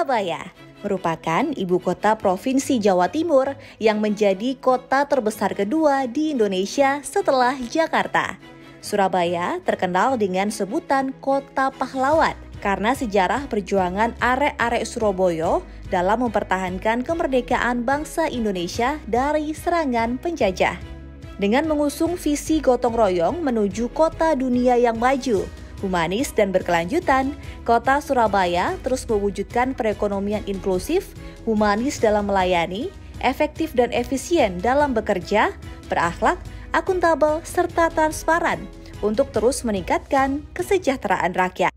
Surabaya merupakan ibu kota Provinsi Jawa Timur yang menjadi kota terbesar kedua di Indonesia setelah Jakarta. Surabaya terkenal dengan sebutan Kota Pahlawan karena sejarah perjuangan arek-arek Surabaya dalam mempertahankan kemerdekaan bangsa Indonesia dari serangan penjajah. Dengan mengusung visi gotong royong menuju kota dunia yang maju, humanis dan berkelanjutan, kota Surabaya terus mewujudkan perekonomian inklusif, humanis dalam melayani, efektif dan efisien dalam bekerja, berakhlak, akuntabel, serta transparan untuk terus meningkatkan kesejahteraan rakyat.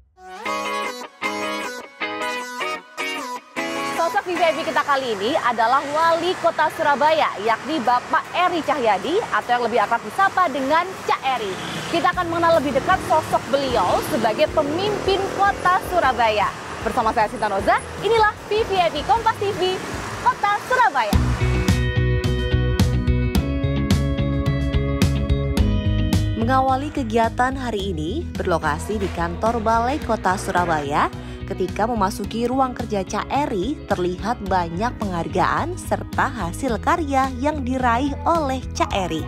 Sosok VIP kita kali ini adalah Wali Kota Surabaya, yakni Bapak Eri Cahyadi atau yang lebih akrab disapa dengan Cak Eri. Kita akan mengenal lebih dekat sosok beliau sebagai pemimpin Kota Surabaya. Bersama saya Sinta Noza, inilah VIP Kompas TV Kota Surabaya. Mengawali kegiatan hari ini berlokasi di kantor Balai Kota Surabaya. Ketika memasuki ruang kerja Cak Eri, terlihat banyak penghargaan serta hasil karya yang diraih oleh Cak Eri.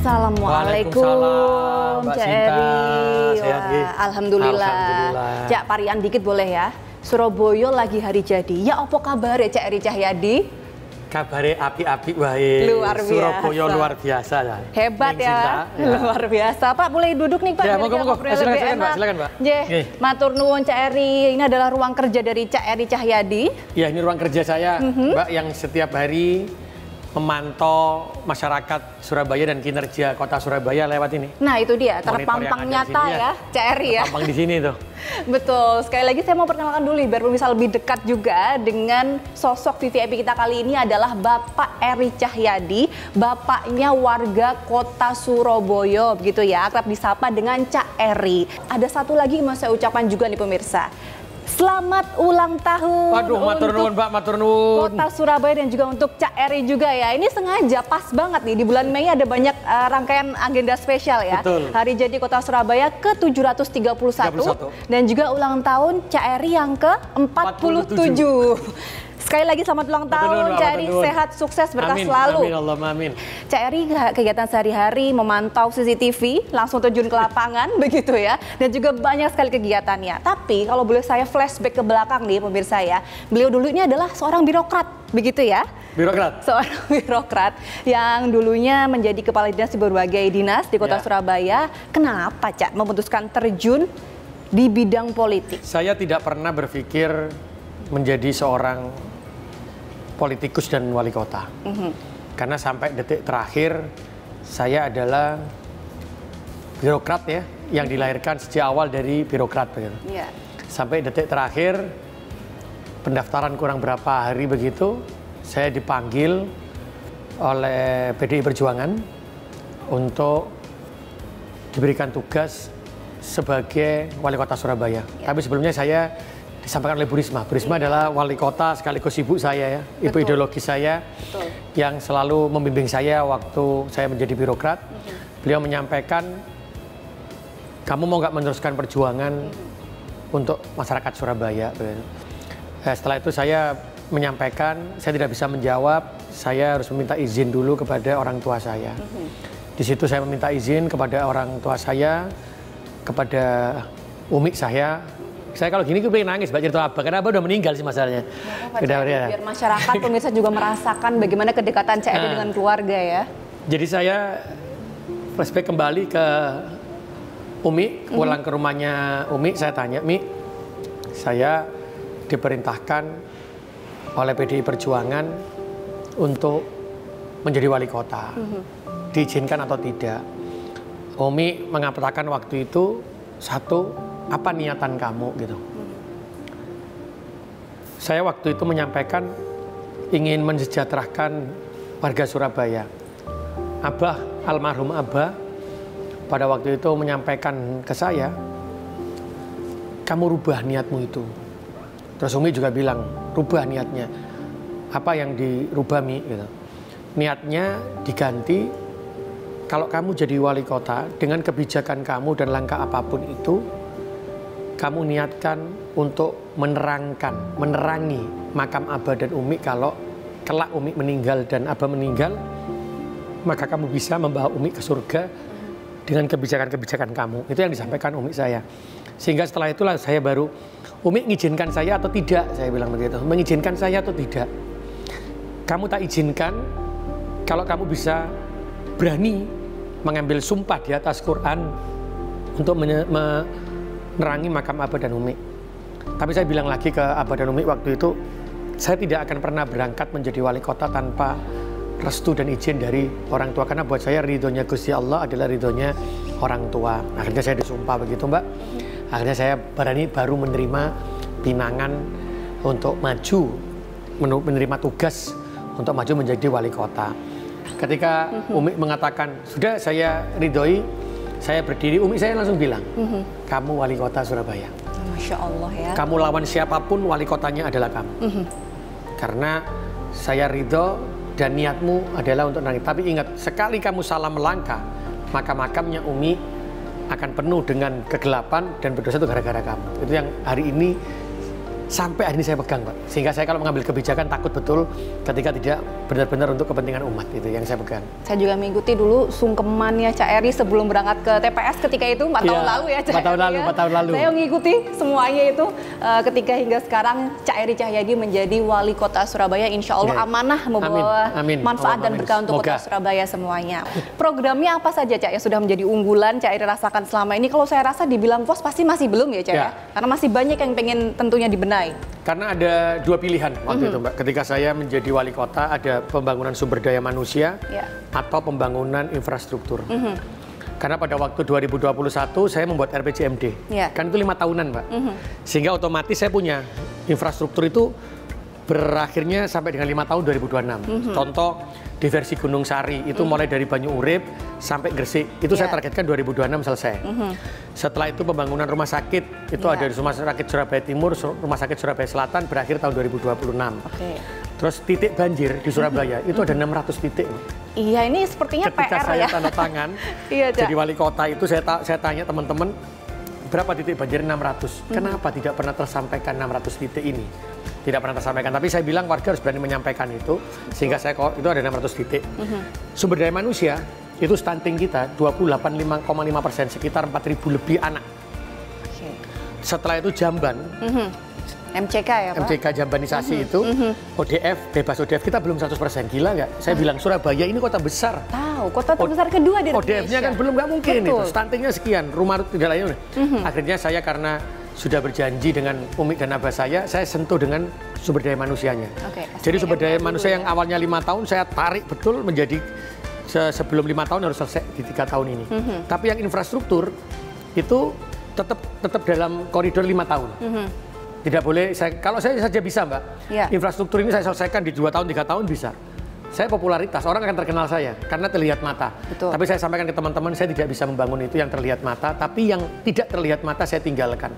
Assalamualaikum Cak Eri. Alhamdulillah. Cak, parian dikit boleh ya? Surabaya lagi hari jadi. Ya apa kabar ya Cak Eri Cahyadi? Kabare api-api wae. Luar biasa. Surabaya luar biasa ya. Hebat ya. Cinta, ya. Luar biasa. Pak, boleh duduk nih Pak. Ya, monggo. Silakan Mbak, silakan Mbak. Matur nuwun Cak Eri. Ini adalah ruang kerja dari Cak Eri Cahyadi. Ya, ini ruang kerja saya, Mbak, yang setiap hari memantau masyarakat Surabaya dan kinerja kota Surabaya lewat ini. Nah, itu dia, terpampang nyata ya, Cak Eri ya. Terpampang di sini tuh. Betul. Sekali lagi saya mau perkenalkan dulu biar bisa lebih dekat juga dengan sosok VIP kita kali ini adalah Bapak Eri Cahyadi, bapaknya warga Kota Surabaya begitu ya, akrab disapa dengan Cak Eri. Ada satu lagi yang mau saya ucapkan juga nih pemirsa. Selamat ulang tahun. Waduh, matur nuwun Mbak, matur nuwun. Kota Surabaya dan juga untuk Cak Eri juga ya. Ini sengaja pas banget nih, di bulan Mei ada banyak rangkaian agenda spesial ya. Betul. Hari jadi Kota Surabaya ke-731 dan juga ulang tahun Cak Eri yang ke-47. Sekali lagi selamat ulang tahun Cak Eri, sehat, sukses, berkah selalu. Amin, Allahumma amin. Cak Eri kegiatan sehari-hari memantau CCTV, langsung terjun ke lapangan begitu ya. Dan juga banyak sekali kegiatannya. Tapi kalau boleh saya flashback ke belakang nih pemirsa ya. Beliau dulu ini adalah seorang birokrat begitu ya. Birokrat. Seorang birokrat yang dulunya menjadi kepala dinas di berbagai dinas di Kota Surabaya. Kenapa Cak memutuskan terjun di bidang politik? Saya tidak pernah berpikir menjadi seorang politikus dan wali kota. Karena sampai detik terakhir saya adalah birokrat ya, yang dilahirkan sejak awal dari birokrat begitu. Sampai detik terakhir pendaftaran kurang berapa hari begitu, saya dipanggil oleh PDI Perjuangan untuk diberikan tugas sebagai wali kota Surabaya. Tapi sebelumnya saya disampaikan oleh Bu Risma. Bu Risma adalah wali kota sekaligus ibu saya ya, ibu ideologi saya yang selalu membimbing saya waktu saya menjadi birokrat. Beliau menyampaikan, kamu mau nggak meneruskan perjuangan untuk masyarakat Surabaya? Setelah itu saya menyampaikan, saya tidak bisa menjawab, saya harus meminta izin dulu kepada orang tua saya. Di situ saya meminta izin kepada orang tua saya, kepada umi saya. Saya kalau gini pengen nangis, Mbak, cerita Abah, karena Abah udah meninggal sih masalahnya. Biar masyarakat pemirsa juga merasakan bagaimana kedekatan Cak Eri dengan keluarga ya. Jadi saya flashback kembali ke Umi, pulang ke rumahnya Umi, saya tanya, Mi, saya diperintahkan oleh PDI Perjuangan untuk menjadi wali kota. Diizinkan atau tidak? Umi mengatakan waktu itu, satu, apa niatan kamu gitu. Saya waktu itu menyampaikan ingin mensejahterakan warga Surabaya. Abah, almarhum Abah pada waktu itu menyampaikan ke saya, kamu rubah niatmu itu. Terus Umi juga bilang, rubah niatnya. Apa yang dirubah Mi? Gitu. Niatnya diganti, kalau kamu jadi wali kota, dengan kebijakan kamu dan langkah apapun itu, kamu niatkan untuk menerangi makam Abah dan Umi. Kalau kelak Umi meninggal dan Abah meninggal, maka kamu bisa membawa Umi ke surga dengan kebijakan-kebijakan kamu. Itu yang disampaikan Umi saya. Sehingga setelah itulah saya baru, Umi mengizinkan saya atau tidak? Saya bilang begitu. Mengizinkan saya atau tidak? Kamu tak izinkan kalau kamu bisa berani mengambil sumpah di atas Quran untuk menerangi makam Abah dan Umi. Tapi saya bilang lagi ke Abah dan Umi waktu itu, saya tidak akan pernah berangkat menjadi wali kota tanpa restu dan izin dari orang tua. Karena buat saya ridhonya Gusti Allah adalah ridhonya orang tua. Akhirnya saya disumpah begitu, Mbak. Akhirnya saya baru menerima pinangan untuk maju, menerima tugas untuk maju menjadi wali kota. Ketika Umi mengatakan, sudah saya ridhoi, saya berdiri, Umi saya langsung bilang, kamu wali kota Surabaya. Masya Allah ya. Kamu lawan siapapun, wali kotanya adalah kamu. Karena saya ridho dan niatmu adalah untuk nanti. Tapi ingat, sekali kamu salah melangkah, maka makamnya Umi akan penuh dengan kegelapan dan berdosa itu gara-gara kamu. Itu yang hari ini, sampai hari ini saya pegang, Pak. Sehingga saya kalau mengambil kebijakan takut betul ketika tidak benar-benar untuk kepentingan umat. Itu yang saya pegang. Saya juga mengikuti dulu sungkemannya Cak Eri sebelum berangkat ke TPS ketika itu 4 tahun lalu ya, Cak 4 tahun lalu, 4 tahun lalu. Saya mengikuti semuanya itu ketika hingga sekarang Cak Eri Cahyadi menjadi wali kota Surabaya. Insya Allah amanah membawa manfaat dan berkah untuk kota Surabaya semuanya. Programnya apa saja, Cak, yang sudah menjadi unggulan Cak Eri rasakan selama ini? Kalau saya rasa dibilang puas pasti masih belum ya, Cak ya? Karena masih banyak yang pengen tentunya dibenahi. Karena ada dua pilihan waktu itu, Mbak. Ketika saya menjadi wali kota, ada pembangunan sumber daya manusia atau pembangunan infrastruktur. Karena pada waktu 2021 saya membuat RPJMD, kan itu 5 tahunan, Mbak. Sehingga otomatis saya punya infrastruktur itu berakhirnya sampai dengan 5 tahun 2026. Contoh diversi Gunung Sari itu mulai dari Banyu Urip sampai Gresik, itu saya targetkan 2026 selesai. Setelah itu pembangunan rumah sakit itu ada di Rumah Sakit Surabaya Timur, Rumah Sakit Surabaya Selatan berakhir tahun 2026. Terus titik banjir di Surabaya itu ada 600 titik. Iya, ini sepertinya ketika PR saya ya. tanda tangan jadi wali kota itu saya tanya teman-teman, berapa titik banjir? 600. Kenapa tidak pernah tersampaikan 600 titik ini? Tidak pernah tersampaikan, tapi saya bilang warga harus berani menyampaikan itu, sehingga saya itu ada 600 titik. Sumber daya manusia, itu stunting kita 28,5%, sekitar 4.000 lebih anak. Setelah itu jamban, MCK ya, Pak? MCK jambanisasi itu, ODF, bebas ODF, kita belum 100%, gila nggak? Saya bilang Surabaya ini kota besar. Tahu, kota terbesar kedua di Indonesia. ODF-nya kan belum, nggak mungkin itu, stuntingnya sekian, rumah tidak lainnya. Akhirnya saya karena sudah berjanji dengan Umi dan Abah saya sentuh dengan sumber daya manusianya. Jadi sumber daya manusia yang awalnya 5 tahun, saya tarik betul menjadi sebelum 5 tahun harus selesai di 3 tahun ini. Tapi yang infrastruktur itu tetap dalam koridor 5 tahun. Tidak boleh, kalau saya saja bisa, Mbak. Infrastruktur ini saya selesaikan di 2 tahun, 3 tahun bisa. Saya popularitas, orang akan terkenal saya karena terlihat mata. Tapi saya sampaikan ke teman-teman, saya tidak bisa membangun itu yang terlihat mata, tapi yang tidak terlihat mata saya tinggalkan.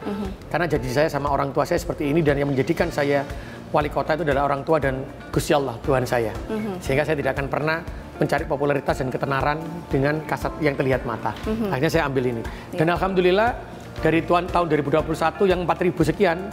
Karena janji saya sama orang tua saya seperti ini, dan yang menjadikan saya wali kota itu adalah orang tua dan Gusti Allah, Tuhan saya. Sehingga saya tidak akan pernah mencari popularitas dan ketenaran dengan kasat yang terlihat mata. Akhirnya saya ambil ini. Dan alhamdulillah dari tahun 2021 yang 4.000 sekian,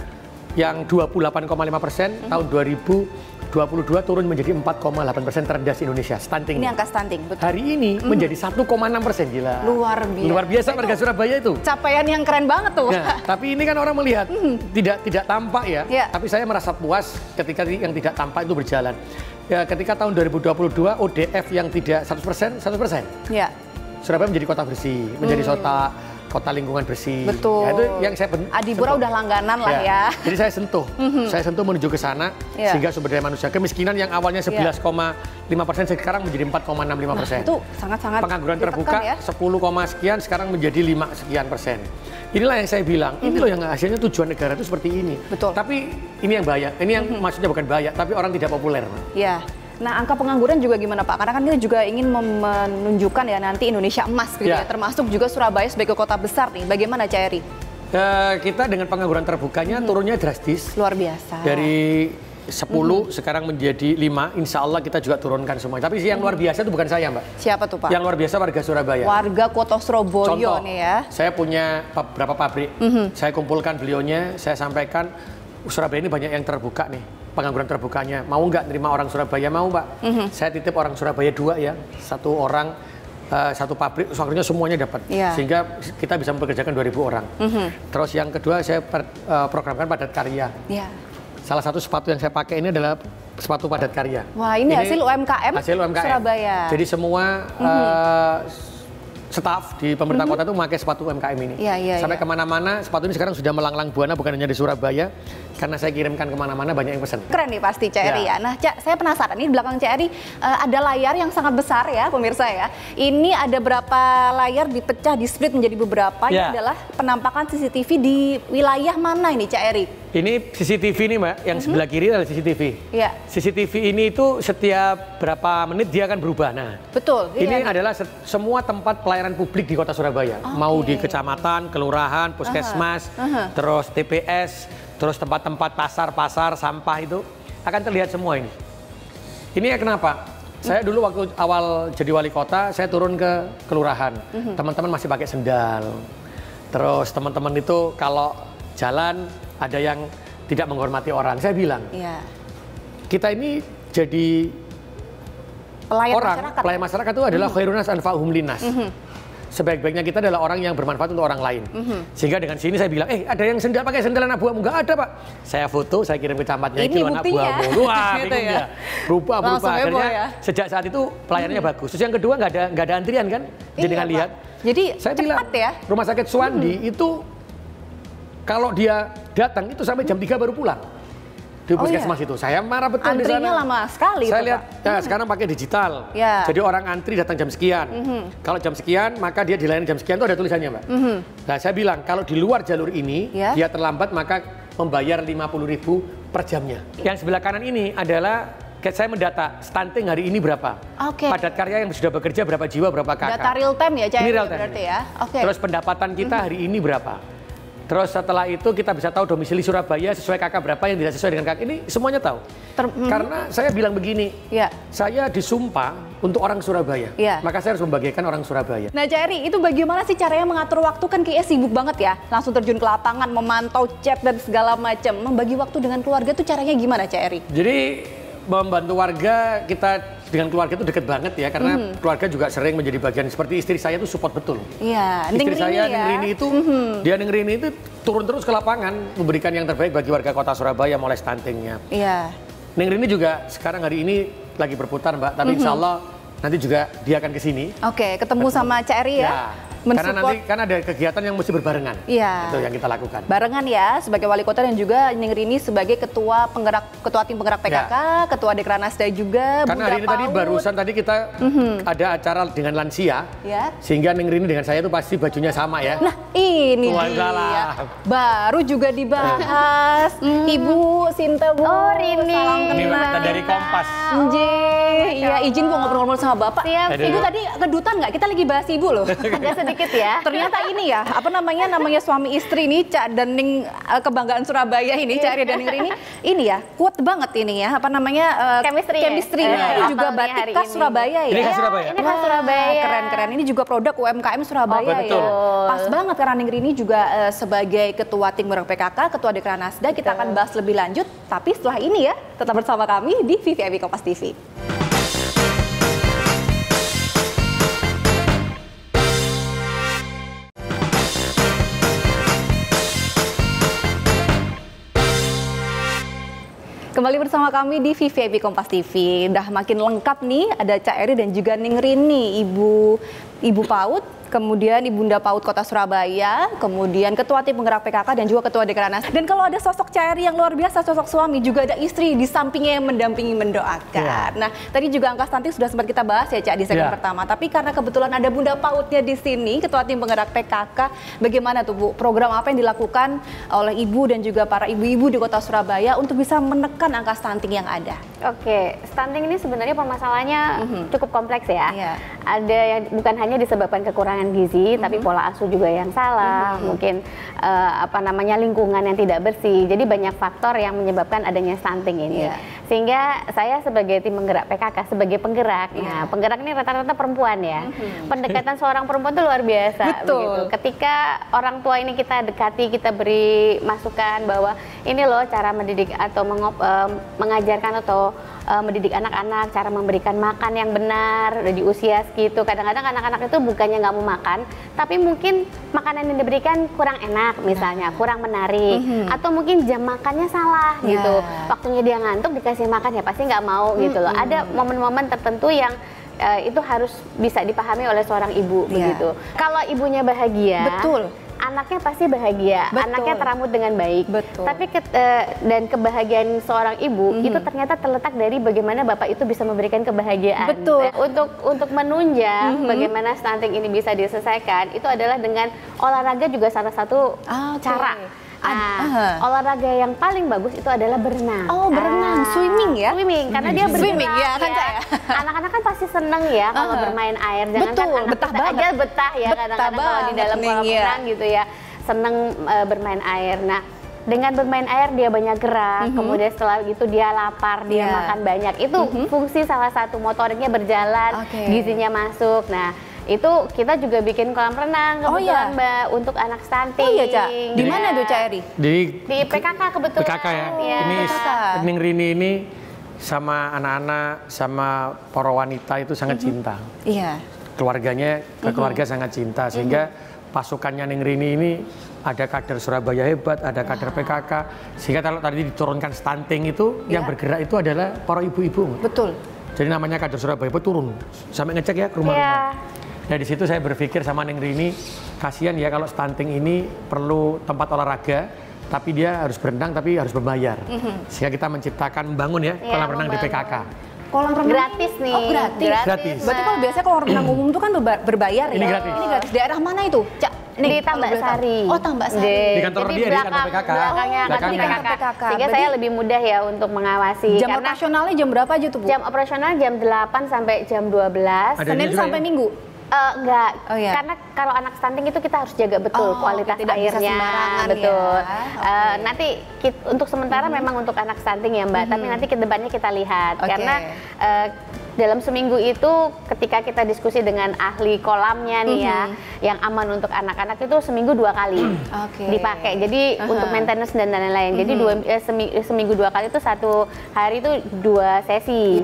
yang 28,5%, tahun 2022 turun menjadi 4,8% terendah di Indonesia, stunting. Ini angka stunting, betul. Hari ini menjadi 1,6%, gila. Luar biasa. Luar biasa warga Surabaya itu. Capaian yang keren banget tuh. Nah, tapi ini kan orang melihat tidak tampak ya. Tapi saya merasa puas ketika yang tidak tampak itu berjalan. Ya, ketika tahun 2022 ODF yang tidak 100%. Surabaya menjadi kota bersih, menjadi kota lingkungan bersih. Betul. Ya, itu yang saya Adipura udah langganan lah ya. Jadi saya sentuh, menuju ke sana, sehingga sumber daya manusia, kemiskinan yang awalnya 11,5% sekarang menjadi 4,65%. Itu sangat-sangat pengangguran terbuka 10, sekian sekarang menjadi 5 sekian persen. Inilah yang saya bilang, ini loh yang hasilnya tujuan negara itu seperti ini. Betul. Tapi ini yang bahaya, ini yang maksudnya bukan bahaya, tapi orang tidak populer. Iya. Nah, angka pengangguran juga gimana, Pak? Karena kan kita juga ingin menunjukkan ya nanti Indonesia emas gitu ya, termasuk juga Surabaya sebagai kota besar nih. Bagaimana, Cak Eri? Kita dengan pengangguran terbukanya turunnya drastis. Luar biasa. Dari 10, sekarang menjadi 5. Insya Allah kita juga turunkan semua. Tapi yang luar biasa itu bukan saya, Mbak. Siapa tuh, Pak? Yang luar biasa warga Surabaya. Warga Kota Surabaya. Contoh, nih ya. saya punya beberapa pabrik. Saya kumpulkan beliaunya, saya sampaikan, Surabaya ini banyak yang terbuka nih. Pengangguran terbukanya. Mau nggak nerima orang Surabaya? Mau, Mbak. Saya titip orang Surabaya 2 ya. Satu orang, satu pabrik, akhirnya semuanya dapat. Sehingga kita bisa mempekerjakan 2.000 orang. Terus yang kedua, saya programkan padat karya. Salah satu sepatu yang saya pakai ini adalah sepatu padat karya. Wah, ini hasil UMKM, Surabaya. Jadi semua staf di pemerintah kota itu memakai sepatu UMKM ini. Sampai kemana-mana, sepatu ini sekarang sudah melanglang buana, bukan hanya di Surabaya, karena saya kirimkan kemana-mana banyak yang pesan. Keren nih pasti Cak Eri ya. Nah Cak, saya penasaran, ini di belakang Cak Eri ada layar yang sangat besar ya pemirsa ya. Ini ada berapa layar dipecah, di split menjadi beberapa. Ini adalah penampakan CCTV di wilayah mana ini Cak Eri? Ini CCTV nih Mbak, yang sebelah kiri adalah CCTV. CCTV ini itu setiap berapa menit dia akan berubah. Nah, betul. Ini adalah semua tempat pelayanan publik di Kota Surabaya. Mau di kecamatan, kelurahan, puskesmas, terus TPS, terus tempat-tempat pasar-pasar, sampah itu akan terlihat semua ini. Ini kenapa? Saya dulu waktu awal jadi wali kota, saya turun ke kelurahan. Teman-teman masih pakai sendal. Terus teman-teman itu kalau jalan ada yang tidak menghormati orang. Saya bilang, kita ini jadi pelayan masyarakat itu adalah khairun nas anfa'uhum linnas. Sebaik-baiknya kita adalah orang yang bermanfaat untuk orang lain. Sehingga dengan sini saya bilang, ada yang sendal pakai sendal anak buahmu? Nggak ada, Pak. Saya foto, saya kirim ke camatnya, itu anak buahmu. Wah, bingung dia. Berubah. Akhirnya sejak saat itu pelayanannya bagus. Terus yang kedua nggak ada antrian kan? Jadi nggak lihat. Jadi saya bilang, Rumah Sakit Suwandi itu kalau dia datang itu sampai jam 3 baru pulang. Di puskesmas itu. Saya marah betul di sana. Antrinya lama sekali. Saya lihat, sekarang pakai digital. Jadi orang antri datang jam sekian. Kalau jam sekian, maka dia dilayani jam sekian, itu ada tulisannya, Mbak. Nah, saya bilang, kalau di luar jalur ini, dia terlambat, maka membayar 50.000 per jamnya. Yang sebelah kanan ini adalah, saya mendata, stunting hari ini berapa. Padat karya yang sudah bekerja berapa jiwa, berapa kakak. Data real time ya, Cak? Ini real time. Berarti ya. Terus pendapatan kita hari ini berapa. Terus setelah itu kita bisa tahu domisili Surabaya sesuai kakak berapa, yang tidak sesuai dengan kakak. Ini semuanya tahu. Karena saya bilang begini, saya disumpah untuk orang Surabaya. Maka saya harus membagikan orang Surabaya. Nah Cak Eri, itu bagaimana sih caranya mengatur waktu? Kan kayaknya sibuk banget ya. Langsung terjun ke lapangan, memantau chat dan segala macam. Membagi waktu dengan keluarga itu caranya gimana Cak Eri? Jadi membantu warga, kita dengan keluarga itu deket banget ya, karena keluarga juga sering menjadi bagian. Seperti istri saya itu support betul. Istri saya Ningrini itu, dia Ningrini itu turun terus ke lapangan, memberikan yang terbaik bagi warga Kota Surabaya, mulai stuntingnya. Ningrini juga sekarang hari ini lagi berputar Mbak, tapi insya Allah nanti juga dia akan ke sini. Ketemu sama Cak Eri ya. Karena nanti kan ada kegiatan yang mesti berbarengan. Itu yang kita lakukan. Barengan ya, sebagai wali kota dan juga Ningrini sebagai ketua tim penggerak PKK, ketua Dekranasda juga. Karena hari ini tadi barusan tadi kita ada acara dengan lansia, sehingga Ningrini dengan saya itu pasti bajunya sama ya. Nah ini dia, baru juga dibahas. Ibu Sinta Bu, Rini. salam kenal. Dari Kompas. Iya, izin gua ngobrol-ngobrol sama Bapak. Ibu tadi kedutan nggak? Kita lagi bahas Ibu loh. Sedikit ya. Ternyata ini ya, namanya suami istri nih, Cak dan Ning, kebanggaan Surabaya ini, Cak Eri dan Ningrini ini ya, kuat banget ini ya, chemistry-nya. Ini juga batik khas Surabaya ya. Ini khas Surabaya. Ini khas Surabaya. Keren-keren. Ini juga produk UMKM Surabaya ya. Pas banget karena Ningrini juga sebagai ketua tim penggerak PKK, ketua Dekranasda, kita akan bahas lebih lanjut. Tapi setelah ini ya, tetap bersama kami di VVIP Kompas TV. Kembali bersama kami di VVIP Kompas TV. Udah makin lengkap nih, ada Cak Eri dan juga Ningrini, ibu PAUD, kemudian Ibunda PAUD Kota Surabaya, kemudian Ketua Tim Penggerak PKK dan juga Ketua Dekranasda. Dan kalau ada sosok Cak Eri yang luar biasa, sosok suami, juga ada istri di sampingnya yang mendampingi, mendoakan. Nah, tadi juga angka stunting sudah sempat kita bahas ya Cak di segmen pertama. Tapi karena kebetulan ada Bunda PAUDnya di sini, Ketua Tim Penggerak PKK, bagaimana tuh Bu, program apa yang dilakukan oleh Ibu dan juga para ibu-ibu di Kota Surabaya untuk bisa menekan angka stunting yang ada? Oke, stunting ini sebenarnya permasalahannya cukup kompleks ya. Iya. Ada yang bukan hanya disebabkan kekurangan gizi, tapi pola asuh juga yang salah, mungkin lingkungan yang tidak bersih. Jadi banyak faktor yang menyebabkan adanya stunting ini. Iya. Sehingga saya sebagai tim penggerak PKK, sebagai penggerak, nah penggerak ini rata-rata perempuan ya. Pendekatan seorang perempuan itu luar biasa. Betul. Begitu. Ketika orang tua ini kita dekati, kita beri masukan bahwa ini loh cara mendidik atau mengajarkan atau mendidik anak-anak, cara memberikan makan yang benar di usia segitu. Kadang-kadang anak-anak itu bukannya nggak mau makan, tapi mungkin makanan yang diberikan kurang enak misalnya, kurang menarik, atau mungkin jam makannya salah gitu. Waktunya dia ngantuk dikasih makan ya pasti nggak mau gitu loh. Ada momen-momen tertentu yang itu harus bisa dipahami oleh seorang ibu begitu. Kalau ibunya bahagia, Betul. anaknya pasti bahagia, Betul. anaknya teramut dengan baik. Betul. Tapi dan kebahagiaan seorang ibu itu ternyata terletak dari bagaimana bapak itu bisa memberikan kebahagiaan. Betul. Untuk menunjang bagaimana stunting ini bisa diselesaikan, itu adalah dengan olahraga juga salah satu cara. Olahraga yang paling bagus itu adalah berenang. Oh, berenang, swimming ya? Swimming, karena dia bergerak. Swimming, ya, kan, Cak, ya? Anak-anak kan pasti seneng ya kalau bermain air. Jangan Betul, kan anak betah kita banget. aja betah ya Betah kadang-kadang kalau di dalam banget kolam nih, ya. renang gitu ya. Seneng bermain air. Nah, dengan bermain air dia banyak gerak, kemudian setelah itu dia lapar, dia makan banyak. Itu fungsi salah satu motoriknya berjalan, gizinya masuk. Nah, itu kita juga bikin kolam renang kebetulan Mbak untuk anak stunting. Oh iya, Cak. Di mana tuh, Cak Eri? Di PKK kebetulan. PKK ya. Iya. Ini PKK. Ning Rini ini sama anak-anak sama para wanita itu sangat cinta. Iya. Keluarganya ke keluarga sangat cinta sehingga pasukannya Ning Rini ini ada kader Surabaya hebat, ada kader PKK. Sehingga kalau tadi diturunkan stunting itu yang bergerak itu adalah para ibu-ibu. Betul. Jadi namanya kader Surabaya itu turun sampai ngecek ya ke rumah-rumah. Nah di situ saya berpikir sama Neng Rini, kasihan ya kalau stunting ini perlu tempat olahraga, tapi dia harus berenang tapi harus berbayar. Sehingga kita menciptakan membangun ya kolam renang di PKK. Kolam renang Gratis nih. Oh, gratis. Berarti kalau biasanya kolam renang umum itu kan berbayar ya? Ini gratis. Ini gratis. Daerah mana itu, Cak? Di Tambak Sari. Oh, Tambak Sari. Di kantor Jadi dia, di kantor PKK. Belakangnya kantor Belakangnya. PKK. Sehingga saya lebih mudah ya untuk mengawasi. Jam karena operasionalnya jam berapa aja tuh, Bu? jam operasional jam 8 sampai jam 12. Ada Senin juga sampai ya? Minggu? Enggak, Oh, iya. karena kalau anak stunting itu kita harus jaga betul kualitas tidak bisa airnya, sembarangan betul. ya. Nanti untuk sementara memang untuk anak stunting ya Mbak, tapi nanti ke depannya kita lihat karena dalam seminggu itu ketika kita diskusi dengan ahli kolamnya nih ya, yang aman untuk anak-anak itu seminggu 2 kali dipakai. Jadi untuk maintenance dan lain-lain. Jadi seminggu 2 kali itu satu hari itu 2 sesi.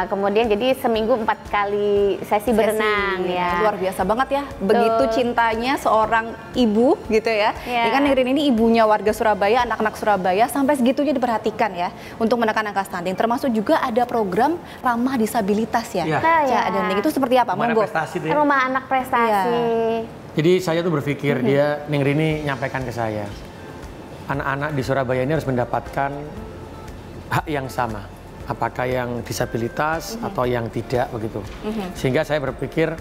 Kemudian jadi seminggu 4 kali sesi berenang ya. Luar biasa banget ya. Begitu cintanya seorang ibu gitu ya. Iya. Ya kan Rin ini ibunya warga Surabaya, anak-anak Surabaya sampai segitunya diperhatikan ya untuk menekan angka stunting. Termasuk juga ada program ramah disabilitas ya. Iya. Cak dan itu seperti apa? Mana Monggo. prestasi tuh ya? Rumah anak prestasi. Jadi saya tuh berpikir dia Neng Rini nyampaikan ke saya, anak-anak di Surabaya ini harus mendapatkan hak yang sama, apakah yang disabilitas atau yang tidak begitu. Sehingga saya berpikir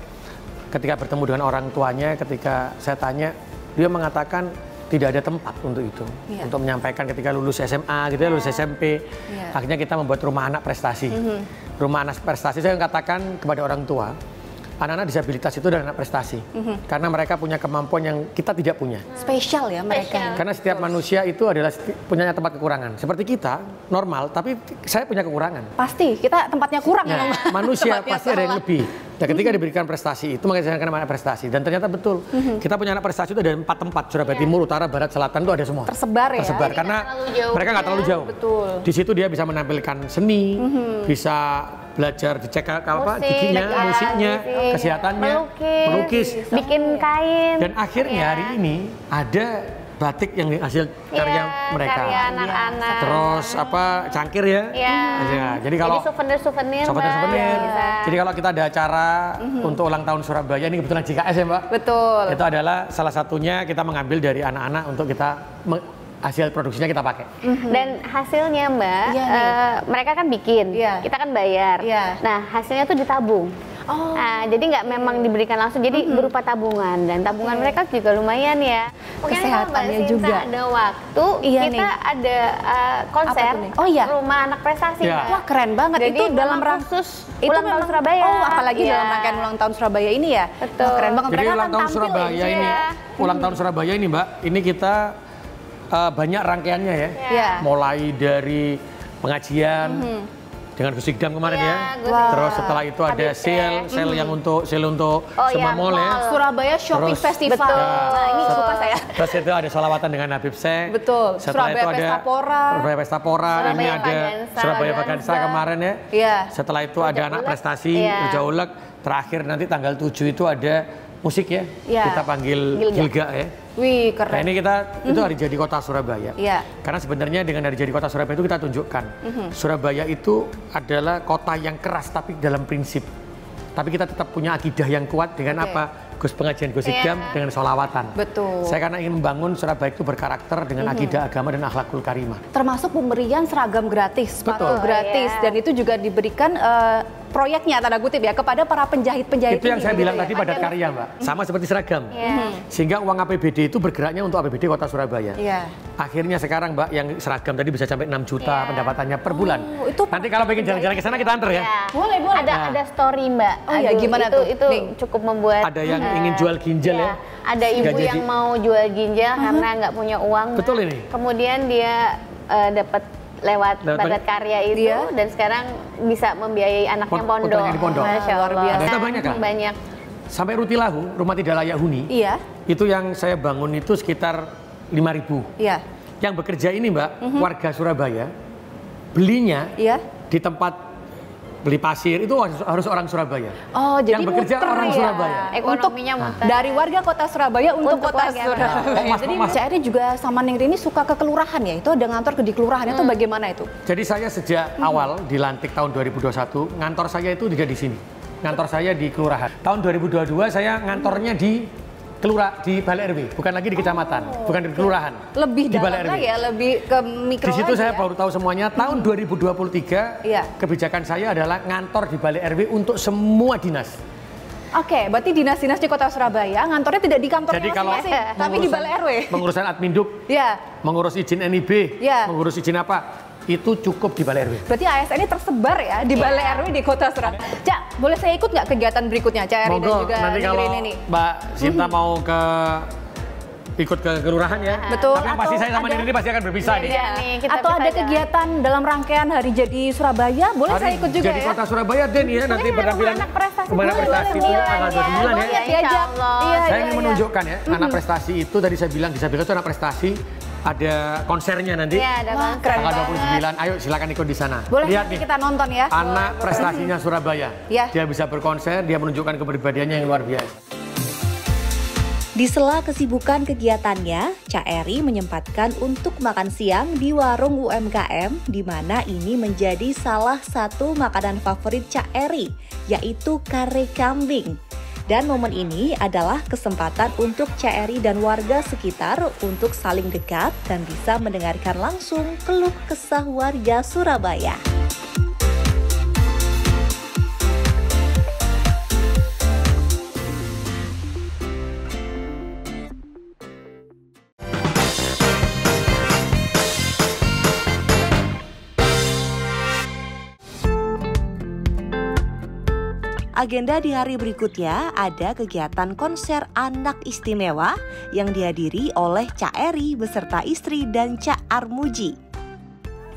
ketika bertemu dengan orang tuanya, ketika saya tanya, dia mengatakan tidak ada tempat untuk itu, untuk menyampaikan ketika lulus SMA gitu ya, lulus SMP. Akhirnya kita membuat rumah anak prestasi. Rumah anak prestasi saya katakan kepada orang tua, anak-anak disabilitas itu adalah anak prestasi, karena mereka punya kemampuan yang kita tidak punya. Spesial ya mereka. Karena setiap manusia itu adalah punya tempat kekurangan. Seperti kita normal, tapi saya punya kekurangan. Pasti kita tempatnya kurang ya. Nah, manusia Tempatnya pasti ada yang salah. lebih. Nah, ketika diberikan prestasi itu makanya saya katakan anak prestasi. Dan ternyata betul, kita punya anak prestasi itu ada 4 tempat, Surabaya Timur, Utara, Barat, Selatan itu ada semua. Tersebar ya. Tersebar karena mereka nggak terlalu jauh. Betul. Di situ dia bisa menampilkan seni, bisa belajar dicek apa giginya, musiknya, kesehatannya, melukis. Bikin kain. Dan akhirnya hari ini ada batik yang hasil karya mereka. Karya anak-anak. Terus cangkir ya. Iya. Jadi kalau souvenir-souvenir. souvenir. Bisa. Jadi kalau kita ada acara untuk ulang tahun Surabaya, ini kebetulan JKS ya Mbak. Betul. Itu adalah salah satunya kita mengambil dari anak-anak untuk kita hasil produksinya kita pakai. Dan hasilnya Mbak, Iya nih. mereka kan bikin, Iya. kita kan bayar. Iya. Nah hasilnya tuh ditabung. Nah, jadi nggak memang diberikan langsung, jadi berupa tabungan, dan tabungan mereka juga lumayan ya. Mungkin Kesehatannya juga. Ada waktu kita ada konser Rumah Anak Prestasi. Wah, keren banget. Jadi itu dalam khusus itu ulang tahun Surabaya. Apalagi dalam rangkaian ulang tahun Surabaya ini ya. Betul. Wah, keren banget. Jadi Mereka ulang akan tahun tampil Surabaya ini, ulang tahun Surabaya ini Mbak, ini kita banyak rangkaiannya ya. Mulai dari pengajian dengan Gus Ikdam kemarin ya. Terus setelah itu ada sale yang untuk semua mall ya. Surabaya Shopping Festival. Betul. Nah, ini suka saya. Terus itu ada sholawatan dengan Habib Syekh. Betul. Setelah Surabaya itu ada Pesta Pora. Surabaya Pesta Pora. Ini ada Surabaya Vagansa kemarin ya. Iya. Setelah itu ada anak prestasi, Rujak Ulek. Terakhir nanti tanggal 7 itu ada musik ya. Kita panggil Gilga ya. Wih, keren. Nah ini kita, itu hari jadi kota Surabaya. Iya. Karena sebenarnya dengan hari jadi kota Surabaya itu kita tunjukkan. Surabaya itu adalah kota yang keras tapi dalam prinsip. Tapi kita tetap punya akidah yang kuat dengan apa? Pengajian Gus Ikdam dengan sholawatan. Betul. Saya karena ingin membangun Surabaya itu berkarakter dengan akidah agama dan akhlakul karimah. Termasuk pemberian seragam gratis, sepatu gratis. Dan itu juga diberikan proyeknya, tanda kutip ya, kepada para penjahit-penjahit. Itu yang saya bilang tadi pada karya Mbak. Sama seperti seragam. Sehingga uang APBD itu bergeraknya untuk APBD Kota Surabaya. Akhirnya sekarang Mbak, yang seragam tadi bisa sampai 6 juta pendapatannya per bulan. Nanti kalau pengen jalan-jalan ke sana kita antar ya. Boleh. Ada story Mbak. Oh iya, gimana tuh? Itu cukup membuat. Ada yang ingin jual ginjal ya. Ada ibu yang mau jual ginjal karena nggak punya uang. Betul ini. Kemudian dia dapat lewat Bagat Karya itu dan sekarang bisa membiayai anaknya pondok. Masya Allah. Kita banyak kan? Banyak. Sampai Rutilahu, rumah tidak layak huni. Itu yang saya bangun itu sekitar 5.000. Yang bekerja ini Mbak, warga Surabaya, belinya di tempat beli pasir itu harus orang Surabaya. Oh, jadi yang bekerja orang Surabaya. Ekonominya muter. Dari warga kota Surabaya untuk kota Surabaya. Jadi Cak Eri juga sama Neng Rini suka ke kelurahan ya? Itu ada ngantor di kelurahan itu bagaimana itu? Jadi saya sejak awal dilantik tahun 2021, ngantor saya itu tidak di sini. Ngantor saya di kelurahan. Tahun 2022 saya ngantornya di Balai RW, bukan lagi di kecamatan, bukan di kelurahan. Lebih di Balai RW. Ya, lebih ke mikro. Di situ saya ya? baru tahu semuanya. Tahun 2023 kebijakan saya adalah ngantor di Balai RW untuk semua dinas. Oke, berarti dinas-dinas di kota Surabaya ngantornya tidak di kantornya masing-masing, tapi di Balai RW. Pengurusan Adminduk, mengurus izin NIB, mengurus izin apa, itu cukup di Balai RW. Berarti ASN ini tersebar ya di Balai RW di kota Surabaya. Cak, boleh saya ikut nggak kegiatan berikutnya? Cak Eri dan juga nanti kalau nih. Mbak Sinta mau ikut ke kelurahan ya. Betul. Tapi yang pasti saya sama ini pasti akan berpisah nih. Atau ada kegiatan dalam rangkaian Hari Jadi Surabaya, boleh saya ikut juga jadi Kota Surabaya Den ya, nanti penampilan anak prestasi itu tanggal 29 ya. Diajak. Saya ingin menunjukkan ya, anak prestasi itu tadi saya bilang disabilitas itu anak prestasi. Ada konsernya nanti. Iya, ada konser. Tanggal 29. Ayo silakan ikut di sana. Boleh lihat nih. Kita nonton ya. Anak prestasinya Surabaya. Dia bisa berkonser, dia menunjukkan kepribadiannya yang luar biasa. Di sela kesibukan kegiatannya, Cak Eri menyempatkan untuk makan siang di warung UMKM, di mana ini menjadi salah satu makanan favorit Cak Eri, yaitu kare kambing. Dan momen ini adalah kesempatan untuk Cak Eri dan warga sekitar untuk saling dekat dan bisa mendengarkan langsung keluh kesah warga Surabaya. Agenda di hari berikutnya ada kegiatan konser anak istimewa yang dihadiri oleh Cak Eri beserta istri dan Cak Armuji.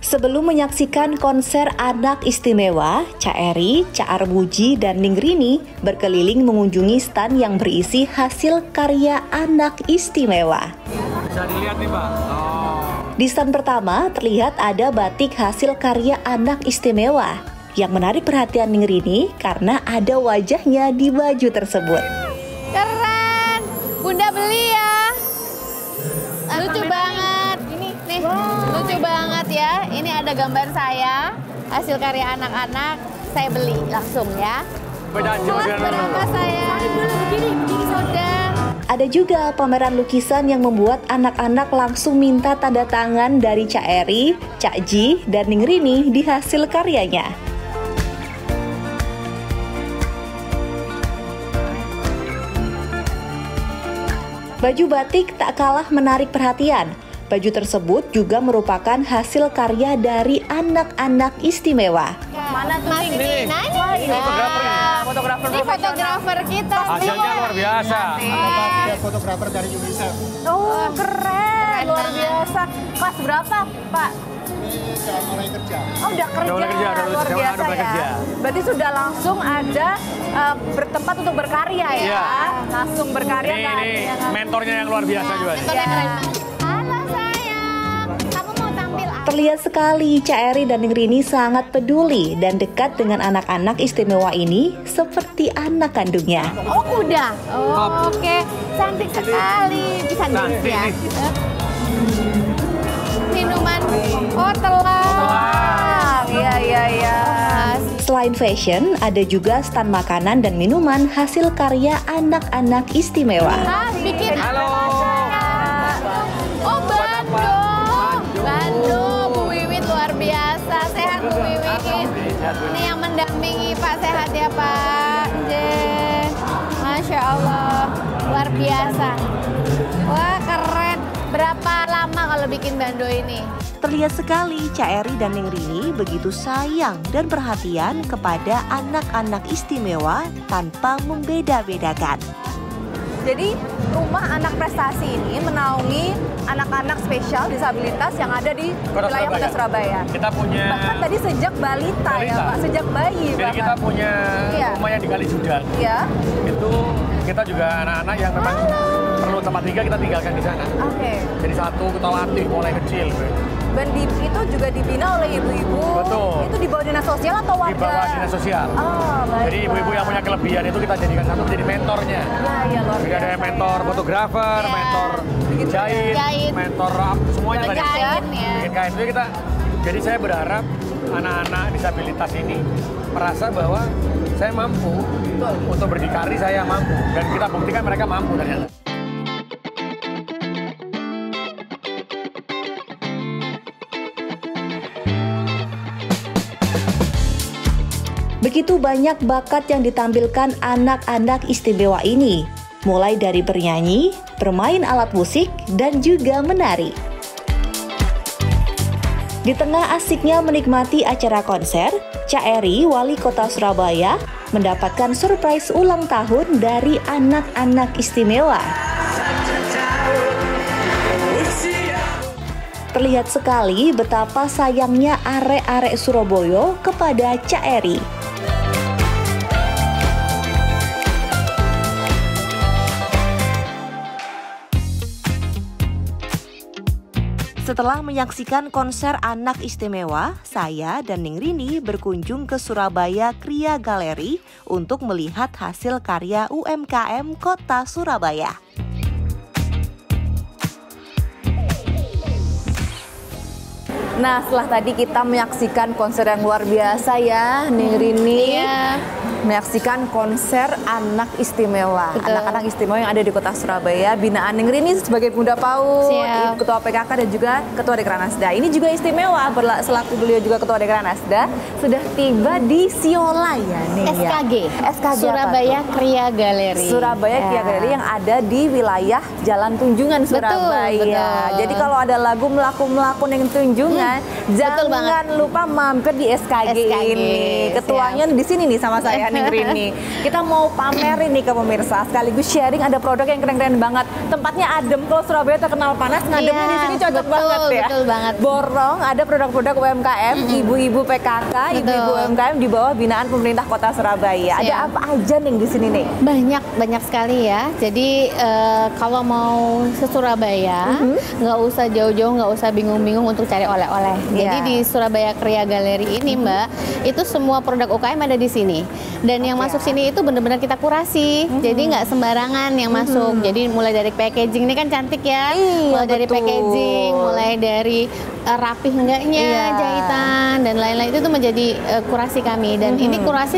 Sebelum menyaksikan konser anak istimewa, Cak Eri, Cak Armuji, dan Ning Rini berkeliling mengunjungi stan yang berisi hasil karya anak istimewa. Bisa dilihat nih Mbak. Di stand pertama terlihat ada batik hasil karya anak istimewa. Yang menarik perhatian Ning Rini karena ada wajahnya di baju tersebut. Keren, Bunda beli ya. Lucu banget. Ini nih, lucu banget ya. Ini ada gambar saya, hasil karya anak-anak. Saya beli langsung ya. Kelas berapa saya? Begini sudah. Ada juga pameran lukisan yang membuat anak-anak langsung minta tanda tangan dari Cak Eri, Cak Ji, dan Ning Rini di hasil karyanya. Baju batik tak kalah menarik perhatian. Baju tersebut juga merupakan hasil karya dari anak-anak istimewa. Mana tuh Ini fotografer Ini fotografer kita. Hasilnya luar biasa. Fotografer dari UNICEF. Oh, keren, luar biasa. Kelas berapa, Pak? Ini sudah mulai kerja. Oh, udah kerja, mulai kerja, udah luar mulai biasa ya. kerja. Berarti sudah langsung ada bertempat untuk berkarya ya? Iya. Langsung berkarya Ini kan? mentornya yang luar biasa juga. Halo sayang, kamu mau tampil apa? Terlihat sekali Cak Eri dan Neng Rini sangat peduli dan dekat dengan anak-anak istimewa ini seperti anak kandungnya. Oh kuda. Oh, oke, cantik sekali. Bisa duduk Cantik ya. nih. Minuman. Oh telah. Iya. Selain fashion, ada juga stand makanan dan minuman hasil karya anak-anak istimewa. Bikin Halo. Oh Bandung, Bu Wiwit luar biasa, sehat Bu Wiwit. Ini yang mendampingi Pak, sehat ya Pak. Masya Allah, luar biasa. Wah keren. Berapa lama kalau bikin bando ini? Terlihat sekali Cak Eri dan Neng Rini begitu sayang dan perhatian kepada anak-anak istimewa tanpa membeda-bedakan. Jadi rumah anak prestasi ini menaungi anak-anak spesial disabilitas yang ada di wilayah Kota Surabaya. Kita punya. Bahkan tadi sejak balita ya Pak, sejak bayi Jadi bahkan. kita punya Iya. rumah yang di Kalijudan. Iya. Itu kita juga anak-anak yang memang perlu tempat tinggal, kita tinggalkan di sana. Oke. Jadi satu kita latih mulai kecil. Dan itu juga dibina oleh ibu-ibu. Betul. Itu di bawah dinas sosial atau warga? Di bawah dinas sosial. Oh, baik. Jadi ibu-ibu yang punya kelebihan itu kita jadikan satu menjadi mentornya. Iya, luar Jadi ada biasa. mentor fotografer, Ya. mentor jahit, mentor semuanya Banyak tadi. ya. Bikin kain itu kita. Jadi saya berharap anak-anak disabilitas ini merasa bahwa saya mampu untuk berdikari, saya mampu, dan kita buktikan mereka mampu ternyata. Begitu banyak bakat yang ditampilkan anak-anak istimewa ini, mulai dari bernyanyi, bermain alat musik, dan juga menari. Di tengah asiknya menikmati acara konser, Cak Eri, Wali Kota Surabaya, mendapatkan surprise ulang tahun dari anak-anak istimewa. Terlihat sekali betapa sayangnya arek-arek Surabaya kepada Cak Eri. Setelah menyaksikan konser anak istimewa, saya dan Neng Rini berkunjung ke Surabaya Kria Gallery untuk melihat hasil karya UMKM Kota Surabaya. Nah, setelah tadi kita menyaksikan konser yang luar biasa ya, Neng Rini. Iya. Menyaksikan konser anak istimewa. Betul. Anak-anak istimewa yang ada di Kota Surabaya, binaan Neng Rini sebagai Bunda PAUD, Siap. Ketua PKK dan juga Ketua Dekranasda. Ini juga istimewa, selaku beliau juga Ketua Dekranasda, sudah tiba di Siola ya, Neng ya. SKG. SKG Surabaya apa tuh? Kria Gallery. Surabaya Kria Ya. Gallery yang ada di wilayah Jalan Tunjungan Surabaya. betul. Jadi kalau ada lagu melaku yang Tunjungan, betul jangan lupa mampir di SKG, SKG, ini. Ketuanya di sini nih sama saya Neng Rini. Kita mau pamerin nih ke pemirsa, sekaligus sharing ada produk yang keren-keren banget. Tempatnya adem, kalau Surabaya terkenal panas, ngademnya Iya, di sini cocok betul, banget ya. betul banget. Borong, ada produk-produk UMKM, ibu-ibu PKK, ibu-ibu UMKM di bawah binaan pemerintah Kota Surabaya. Ada Siap. apa aja nih di sini nih? Banyak sekali ya. Jadi kalau mau ke Surabaya, nggak usah jauh-jauh, nggak usah bingung-bingung untuk cari oleh-oleh. Jadi Iya. di Surabaya Kria Gallery ini, Mbak, itu semua produk UKM ada di sini. Dan yang masuk sini itu benar-benar kita kurasi. Jadi nggak sembarangan yang masuk. Jadi mulai dari packaging ini kan cantik ya. Iya, Mulai dari betul. packaging, mulai dari rapih enggaknya, Iya. jahitan dan lain-lain itu tuh menjadi kurasi kami. Dan ini kurasi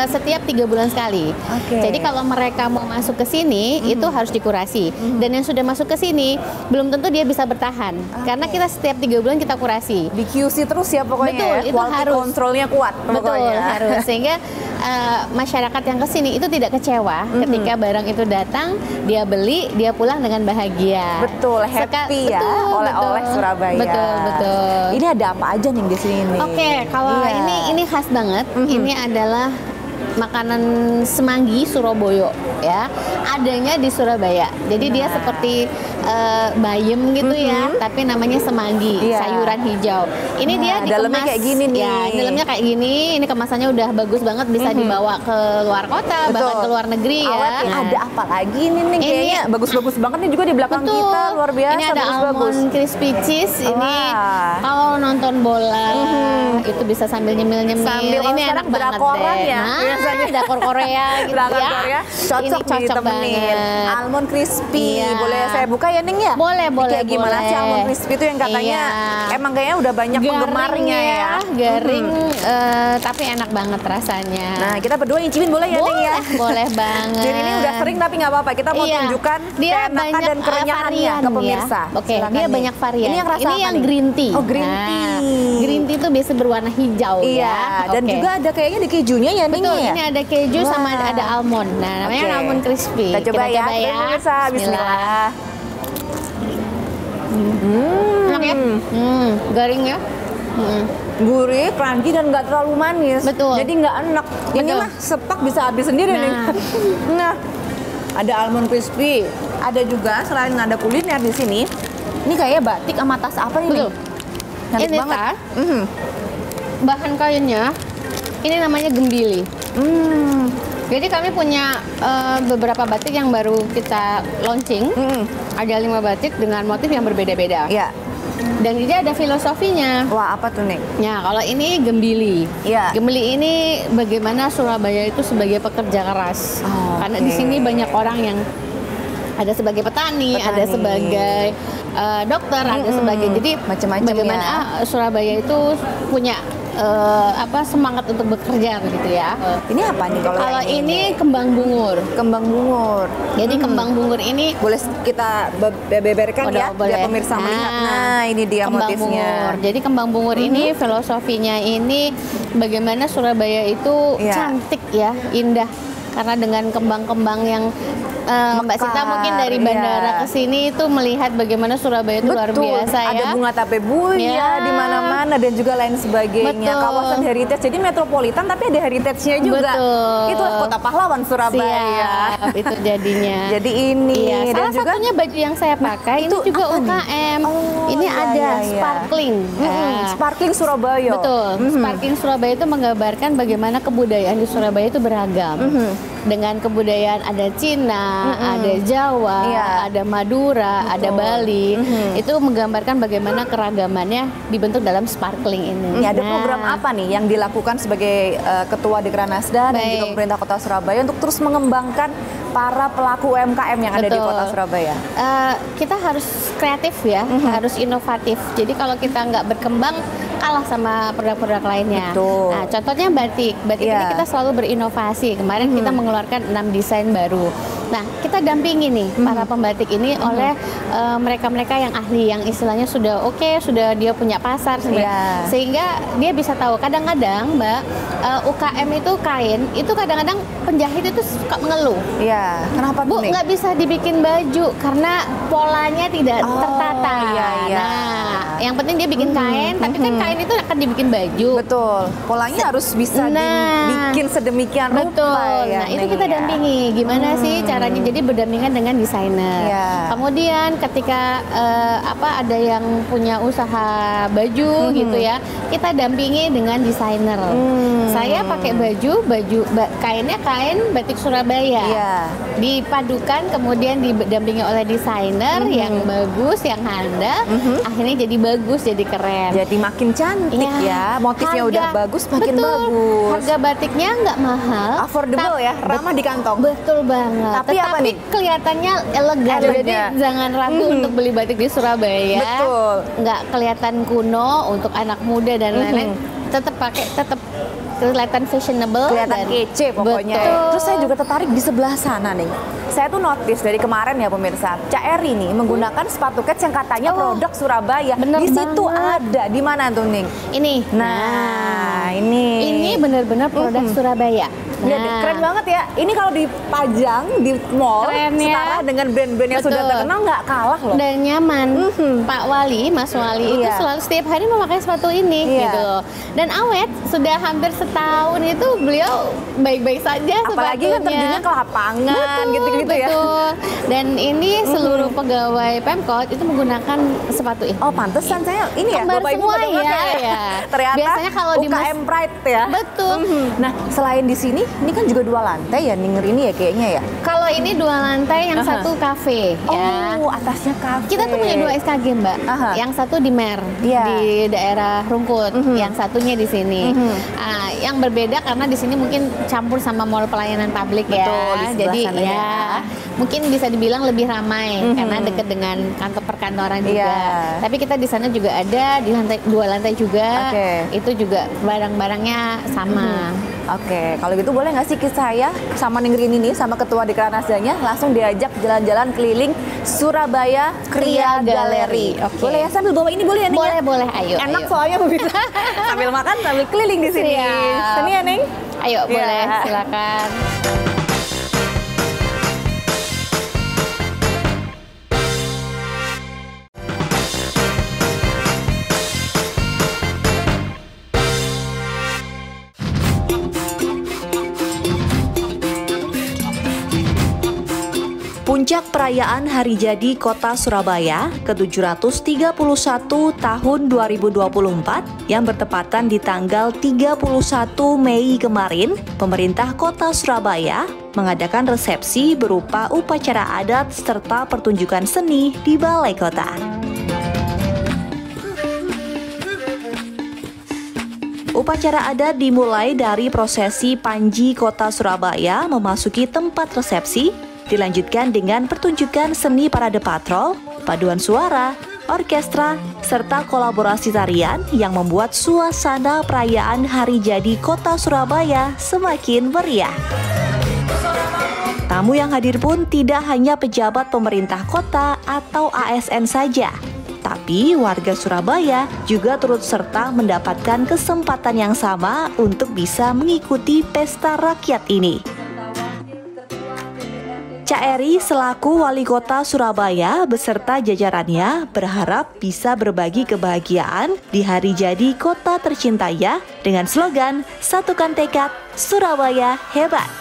setiap 3 bulan sekali. Oke. Jadi kalau mereka mau masuk ke sini itu harus dikurasi. Dan yang sudah masuk ke sini belum tentu dia bisa bertahan. Karena kita setiap 3 bulan kita kurasi. kolaborasi. Di QC terus ya pokoknya. Betul, ya. itu Quality harus. kontrolnya kuat Betul, pokoknya. harus. Sehingga masyarakat yang kesini itu tidak kecewa ketika barang itu datang, dia beli, dia pulang dengan bahagia. Betul, happy ya. Betul, Oleh-oleh betul. Surabaya. Betul, betul. Ini ada apa aja nih di sini? Oke, kalau Iya. ini khas banget. Ini adalah makanan semanggi Surabaya ya. Adanya di Surabaya. Jadi dia seperti bayem gitu ya, tapi namanya semanggi, Iya. sayuran hijau. Ini dia dikemas dalamnya kayak gini nih. Ya, dalamnya kayak gini. Ini kemasannya udah bagus banget, bisa dibawa ke luar kota, bahkan ke luar negeri ya. Awet, Nah, ada apa lagi nih kayaknya bagus-bagus banget nih juga di belakang betul. kita, luar biasa. Ini ada bagus-bagus. almond crispy cheese. Ini Wah. kalau nonton bola itu bisa sambil nyemil-nyemil. Sambil kalau Ini sekarang enak banget drakoran deh. ya, Nah, biasanya. drakor Korea gitu Drakor ya. Korea, Ini cocok cocok ditemenin. banget. Almond crispy, Iya. boleh saya buka ya Ning ya? Boleh, Ini boleh, kayak gimana boleh. sih almond crispy itu yang katanya Iya. emang kayaknya udah banyak Garing penggemarnya ya? garing, tapi enak banget rasanya. Nah, kita berdua nyicipin boleh ya Ning ya? Boleh banget. Jadi ini udah sering tapi nggak apa-apa. Kita mau Iya. tunjukkan Dia keenakan banyak dan kerenyahannya varian ke pemirsa. ya. Oke, Silakan dia nih. banyak varian. Ini yang rasa apa yang nih? green tea. Oh, green Nah, tea. green tea itu biasa berwarna hijau Iya, ya. dan Oke. juga ada kayaknya di kejunya ya Ning Betul, ya? ini ada keju sama Wah. ada almond. Nah, namanya Oke. almond crispy. Kita coba ya, pemirsa. Bismillah. Enak ya? Garing ya? Gurih, crunchy dan nggak terlalu manis. Betul. Jadi nggak enak. Ini Betul. mah sepak bisa habis sendiri nih. Nah. Nah, ada almond crispy. Ada juga selain ada kuliner di sini. Ini kayak batik sama tas apa nih? Betul. Cantik Ini banget. tas, bahan kainnya, ini namanya gembili. Jadi kami punya beberapa batik yang baru kita launching. Ada 5 batik dengan motif yang berbeda-beda. Iya. Dan dia ada filosofinya. Wah, apa tuh nih? Ya, kalau ini gembili. Iya. Gembili ini bagaimana Surabaya itu sebagai pekerja keras. Oh, Karena oke. di sini banyak orang yang ada sebagai petani, ada sebagai dokter, ada sebagai jadi Macam-macam bagaimana ya. Surabaya itu punya semangat untuk bekerja begitu ya. Ini apa nih kalau Kalau yang ini kembang bungur. kembang bungur. Jadi kembang bungur ini Boleh kita beberkan ya boleh. biar pemirsa melihat. Nah, ini dia kembang motifnya. bungur. Jadi kembang bungur ini filosofinya ini bagaimana Surabaya itu Iya. cantik ya, indah. Karena dengan kembang-kembang yang Mbak Sita Mekar, mungkin dari bandara iya. ke sini itu melihat bagaimana Surabaya itu luar biasa ya. Ada bunga tape buia Ya. di mana-mana dan juga lain sebagainya. Betul. Kawasan heritage. Jadi metropolitan tapi ada heritage-nya juga. Betul. Itu kota pahlawan Surabaya. Siap, itu jadinya. Jadi ini Iya, dan salah juga satunya baju yang saya pakai itu ini juga apa nih? UKM. Oh, ini iya, ada iya, iya. sparkling. Nah, Sparkling Surabaya. Betul. Sparkling Surabaya itu menggambarkan bagaimana kebudayaan di Surabaya itu beragam. Dengan kebudayaan ada Cina, ada Jawa, Iya. ada Madura, ada Bali. Itu menggambarkan bagaimana keragamannya dibentuk dalam sparkling ini. Ini ada Nah, program apa nih yang dilakukan sebagai Ketua Dekranasda dan Baik. juga pemerintah Kota Surabaya untuk terus mengembangkan para pelaku UMKM yang ada di Betul. Kota Surabaya? Kita harus kreatif ya, harus inovatif. Jadi kalau kita nggak berkembang, kalah sama produk-produk lainnya. Betul. Nah, contohnya batik. Batik Iya. ini kita selalu berinovasi. Kemarin kita mengeluarkan 6 desain baru. Nah, kita dampingi nih para pembatik ini oleh mereka-mereka yang ahli, yang istilahnya sudah oke, sudah dia punya pasar sebenarnya. Iya. Sehingga dia bisa tahu. Kadang-kadang, Mbak, UKM itu kain, itu kadang-kadang penjahit itu suka mengeluh. Iya. Kenapa Bu, tuh nih? nggak bisa dibikin baju karena polanya tidak Oh, tertata. iya, iya. Nah, yang penting dia bikin kain, tapi kan kain itu akan dibikin baju. Betul. Polanya harus bisa dibikin sedemikian rupa. Betul. Ya, Nah, itu Neng, kita ya. dampingi. Gimana sih caranya? Jadi berdampingan dengan desainer. Iya. Kemudian ketika ada yang punya usaha baju gitu ya, kita dampingi dengan desainer. Saya pakai kainnya kain batik Surabaya. Iya. Dipadukan kemudian didampingi oleh desainer yang bagus, yang handal, akhirnya jadi bagus, jadi keren. Jadi makin cantik ya. Motifnya udah bagus, makin betul, bagus. Harga batiknya nggak mahal, Affordable ya, ramah di kantong. betul banget. Tapi apa nih? kelihatannya elegan. Elegan. Jadi jangan ragu untuk beli batik di Surabaya. Betul. Nggak kelihatan kuno untuk anak muda dan lain-lain. Tetap pakai, tetap kelihatan fashionable, Kelihatan dan kece pokoknya. Betul. Terus saya juga tertarik di sebelah sana nih. Saya tuh notice dari kemarin ya pemirsa, Cak Eri nih menggunakan sepatu kets yang katanya produk Surabaya. bener Di situ banget. ada. Di mana tuh, Ning? Ini. Nah, ini. benar-benar produk Surabaya. Iya, keren banget ya. Ini kalau dipajang di mall, Keren ya. setara dengan brand-brand yang sudah Betul. terkenal nggak kalah loh. Dan nyaman. Pak Wali, Mas Wali itu Iya. selalu setiap hari memakai sepatu ini Iya. gitu loh. Dan awet, sudah hampir setahun itu beliau baik-baik saja Apalagi kan sepatunya. terjunnya ke lapangan, gitu-gitu ya. Betul. Dan ini seluruh pegawai Pemkot itu menggunakan sepatu ini. Oh, pantesan saya ini ya, Kembar Bapak Ibu semua pada ya, pakai ya. Ternyata Biasanya kalau di UKM Pride ya. Betul. Nah, selain di sini, ini kan juga 2 lantai ya, Ninger ini ya kayaknya ya. Kalau ini 2 lantai, yang satu kafe ya. Oh, atasnya kafe. Kita tuh punya 2 SKG, Mbak. Aha. Yang satu di Mer, Iya. di daerah Rungkut. Yang satunya di sini. Yang berbeda karena di sini mungkin campur sama mall pelayanan publik ya. Betul, di sebelah Jadi sananya ya, ya. mungkin bisa dibilang lebih ramai karena dekat dengan kantor perkantoran juga. Iya. Tapi kita di sana juga ada di lantai 2 lantai juga. Oke. Itu juga barang-barangnya sama. Oke, kalau gitu boleh nggak sih saya sama Ninger ini nih, sama ketua Dekranasdanya langsung diajak jalan-jalan keliling Surabaya Kria Gallery. Oke. Boleh ya, sambil bawa ini boleh ya, Ning? Boleh, boleh. Ayo. Enak ayo. soalnya pemirsa. Sambil makan, sambil keliling di sini. Siap. Sini ya, Ning? Ayo, Iya. boleh. Silakan. Puncak perayaan Hari Jadi Kota Surabaya ke-731 tahun 2024 yang bertepatan di tanggal 31 Mei kemarin, pemerintah Kota Surabaya mengadakan resepsi berupa upacara adat serta pertunjukan seni di Balai Kota. Upacara adat dimulai dari prosesi Panji Kota Surabaya memasuki tempat resepsi, dilanjutkan dengan pertunjukan seni parade patrol, paduan suara, orkestra, serta kolaborasi tarian yang membuat suasana perayaan Hari Jadi Kota Surabaya semakin meriah. Tamu yang hadir pun tidak hanya pejabat pemerintah kota atau ASN saja, tapi warga Surabaya juga turut serta mendapatkan kesempatan yang sama untuk bisa mengikuti pesta rakyat ini. Cak Eri selaku Wali Kota Surabaya beserta jajarannya berharap bisa berbagi kebahagiaan di Hari Jadi Kota Tercintanya dengan slogan Satukan Tekad Surabaya Hebat.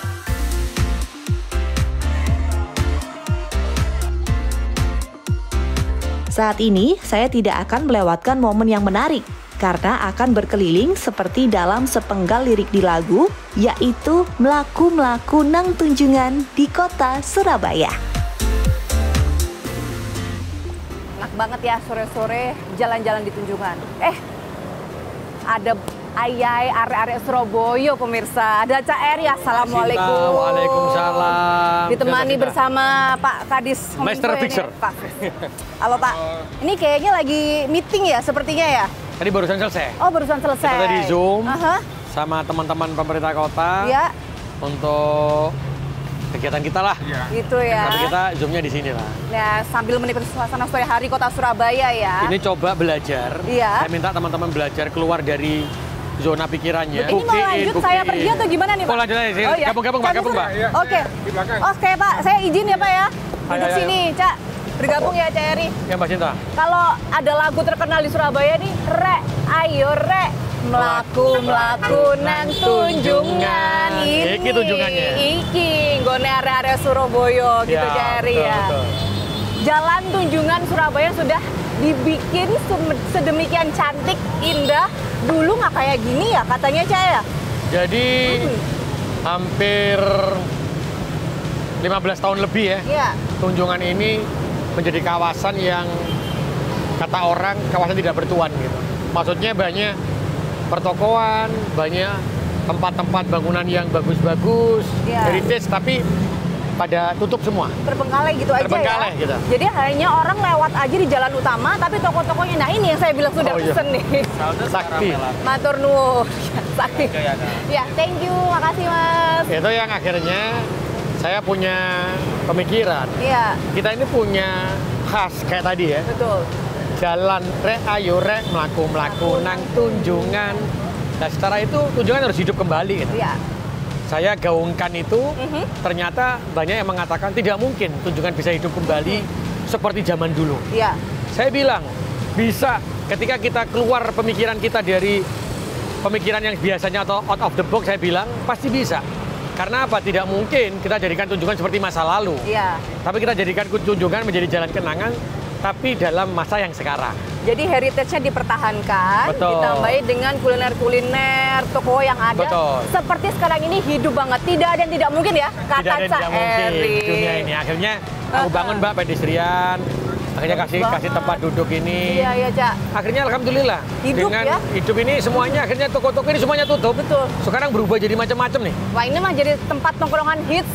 Saat ini saya tidak akan melewatkan momen yang menarik karena akan berkeliling seperti dalam sepenggal lirik di lagu, yaitu melaku-melaku nang tunjungan di Kota Surabaya. Enak banget ya sore-sore jalan-jalan di Tunjungan. Ada ayai are-are Surabaya pemirsa. Ada Cak Eri, assalamualaikum. Waalaikumsalam. Ditemani Cinta. bersama Pak Kadis. Master Kominfo Fixer. ini, Pak. Halo Pak. Ini kayaknya lagi meeting ya sepertinya ya? Tadi barusan selesai. Oh barusan selesai. Kita tadi Zoom Aha. sama teman-teman pemerintah kota Ya, untuk kegiatan kita lah. gitu ya. Tapi kita Zoomnya di sini lah. Nah, sambil menikmati suasana sore hari Kota Surabaya ya. Ini coba belajar. Iya. Saya minta teman-teman belajar keluar dari zona pikirannya. Ini mau lanjut saya pergi atau gimana nih Pak? Oh lanjut aja, sini. Oh, iya. Gabung, Pak, gabung, Pak. Oke. Di belakang. Oke Pak, saya izin ya Pak ya. Duduk ayo. sini, Cak. Bergabung ya Cak Eri. Ya Mbak Cinta. Kalau ada lagu terkenal di Surabaya nih, Rek, ayo Rek, melaku nang tunjungan ini. Iki tunjungannya. Iki, nggone area-area Surabaya gitu Cak Eri betul, ya. betul. Jalan Tunjungan Surabaya sudah dibikin sedemikian cantik, indah. Dulu nggak kayak gini ya katanya Cak ya? Jadi hampir 15 tahun lebih ya. Iya. Tunjungan ini menjadi kawasan yang kata orang kawasan tidak bertuan gitu. Maksudnya banyak pertokoan, banyak tempat-tempat bangunan yang bagus-bagus, Iya. heritage, tapi pada tutup semua. Terbengkalai gitu aja Terbengkalai ya. gitu. Jadi hanya orang lewat aja di jalan utama, tapi toko-tokonya, nah ini yang saya bilang sudah Oh, iya. pesen nih. Sakti. Matur nuwun. Sakti. Ya, thank you, makasih Mas. Itu yang akhirnya saya punya pemikiran. Iya, Kita ini punya khas kayak tadi ya. betul. Jalan rek, ayo rek, melaku nang tunjungan. Nah setelah itu tunjungan harus hidup kembali. Gitu. Iya. Saya gaungkan itu, ternyata banyak yang mengatakan tidak mungkin tunjungan bisa hidup kembali seperti zaman dulu. Iya. Saya bilang, bisa ketika kita keluar pemikiran kita dari pemikiran yang biasanya atau out of the box, saya bilang pasti bisa. Karena apa? Tidak mungkin kita jadikan tunjungan seperti masa lalu. Iya. Tapi kita jadikan tunjungan menjadi jalan kenangan, tapi dalam masa yang sekarang. Jadi heritage-nya dipertahankan, Betul. ditambahi dengan kuliner-kuliner toko yang ada. Betul. Seperti sekarang ini hidup banget, tidak ada yang tidak mungkin ya, kata Tidak ada yang tidak mungkin Eri. di dunia ini. Akhirnya aku bangun Mbak pedestrian, akhirnya kasih tempat duduk ini. Iya, iya, Cak. Akhirnya alhamdulillah Hidup dengan ya. hidup ini semuanya akhirnya toko-toko ini semuanya tutup. Betul. Sekarang berubah jadi macam-macam nih. Wah, ini mah jadi tempat nongkrongan hits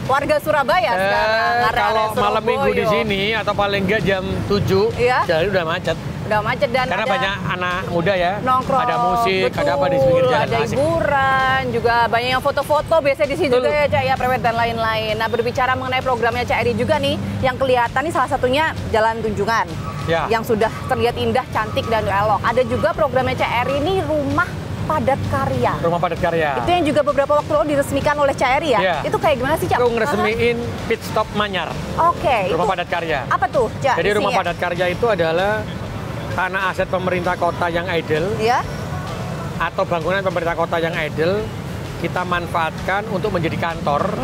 warga Surabaya sekarang. Area-area Kalau malam Surabaya. minggu di sini atau paling enggak jam 7, Iya. jalan udah macet. Udah macet dan Karena ada banyak anak muda ya, nongkrong, ada musik, betul, ada apa di pinggir jalan ada asik. hiburan, juga banyak yang foto-foto, biasanya di sini Betul. juga ya Cak ya, prewed dan lain-lain. Nah, berbicara mengenai programnya Cak Eri juga nih, yang kelihatan nih salah satunya Jalan Tunjungan. Ya. Yang sudah terlihat indah, cantik dan elok. Ada juga programnya Cak Eri ini Rumah Padat Karya. Rumah Padat Karya. Itu yang juga beberapa waktu lalu diresmikan oleh Cak Eri ya. Iya. Itu kayak gimana sih Cak? Aku ngeresmiin Pit Stop Manyar, Oke, Rumah itu Padat Karya. apa tuh Cak? Jadi Rumah isinya? Padat Karya itu adalah tanah aset pemerintah kota yang idle Ya. atau bangunan pemerintah kota yang idle kita manfaatkan untuk menjadi kantor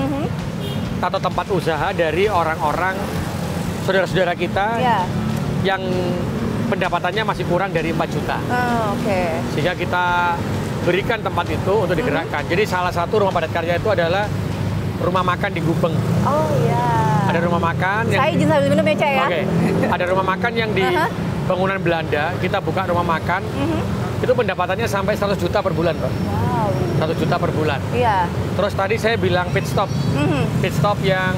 atau tempat usaha dari orang-orang saudara-saudara kita Ya. yang pendapatannya masih kurang dari 4 juta. Oh, oke. Sehingga kita berikan tempat itu untuk digerakkan. Jadi salah satu Rumah Padat Karya itu adalah rumah makan di Gubeng. Oh iya. Ada rumah makan yang Saya izin sambil minum ya Cak ya. Oke. Ada rumah makan yang di Aha. bangunan Belanda, kita buka rumah makan. Itu pendapatannya sampai 100 juta per bulan, Pak. Wow. 1 juta per bulan. Iya. Terus tadi saya bilang pit stop. Pit stop yang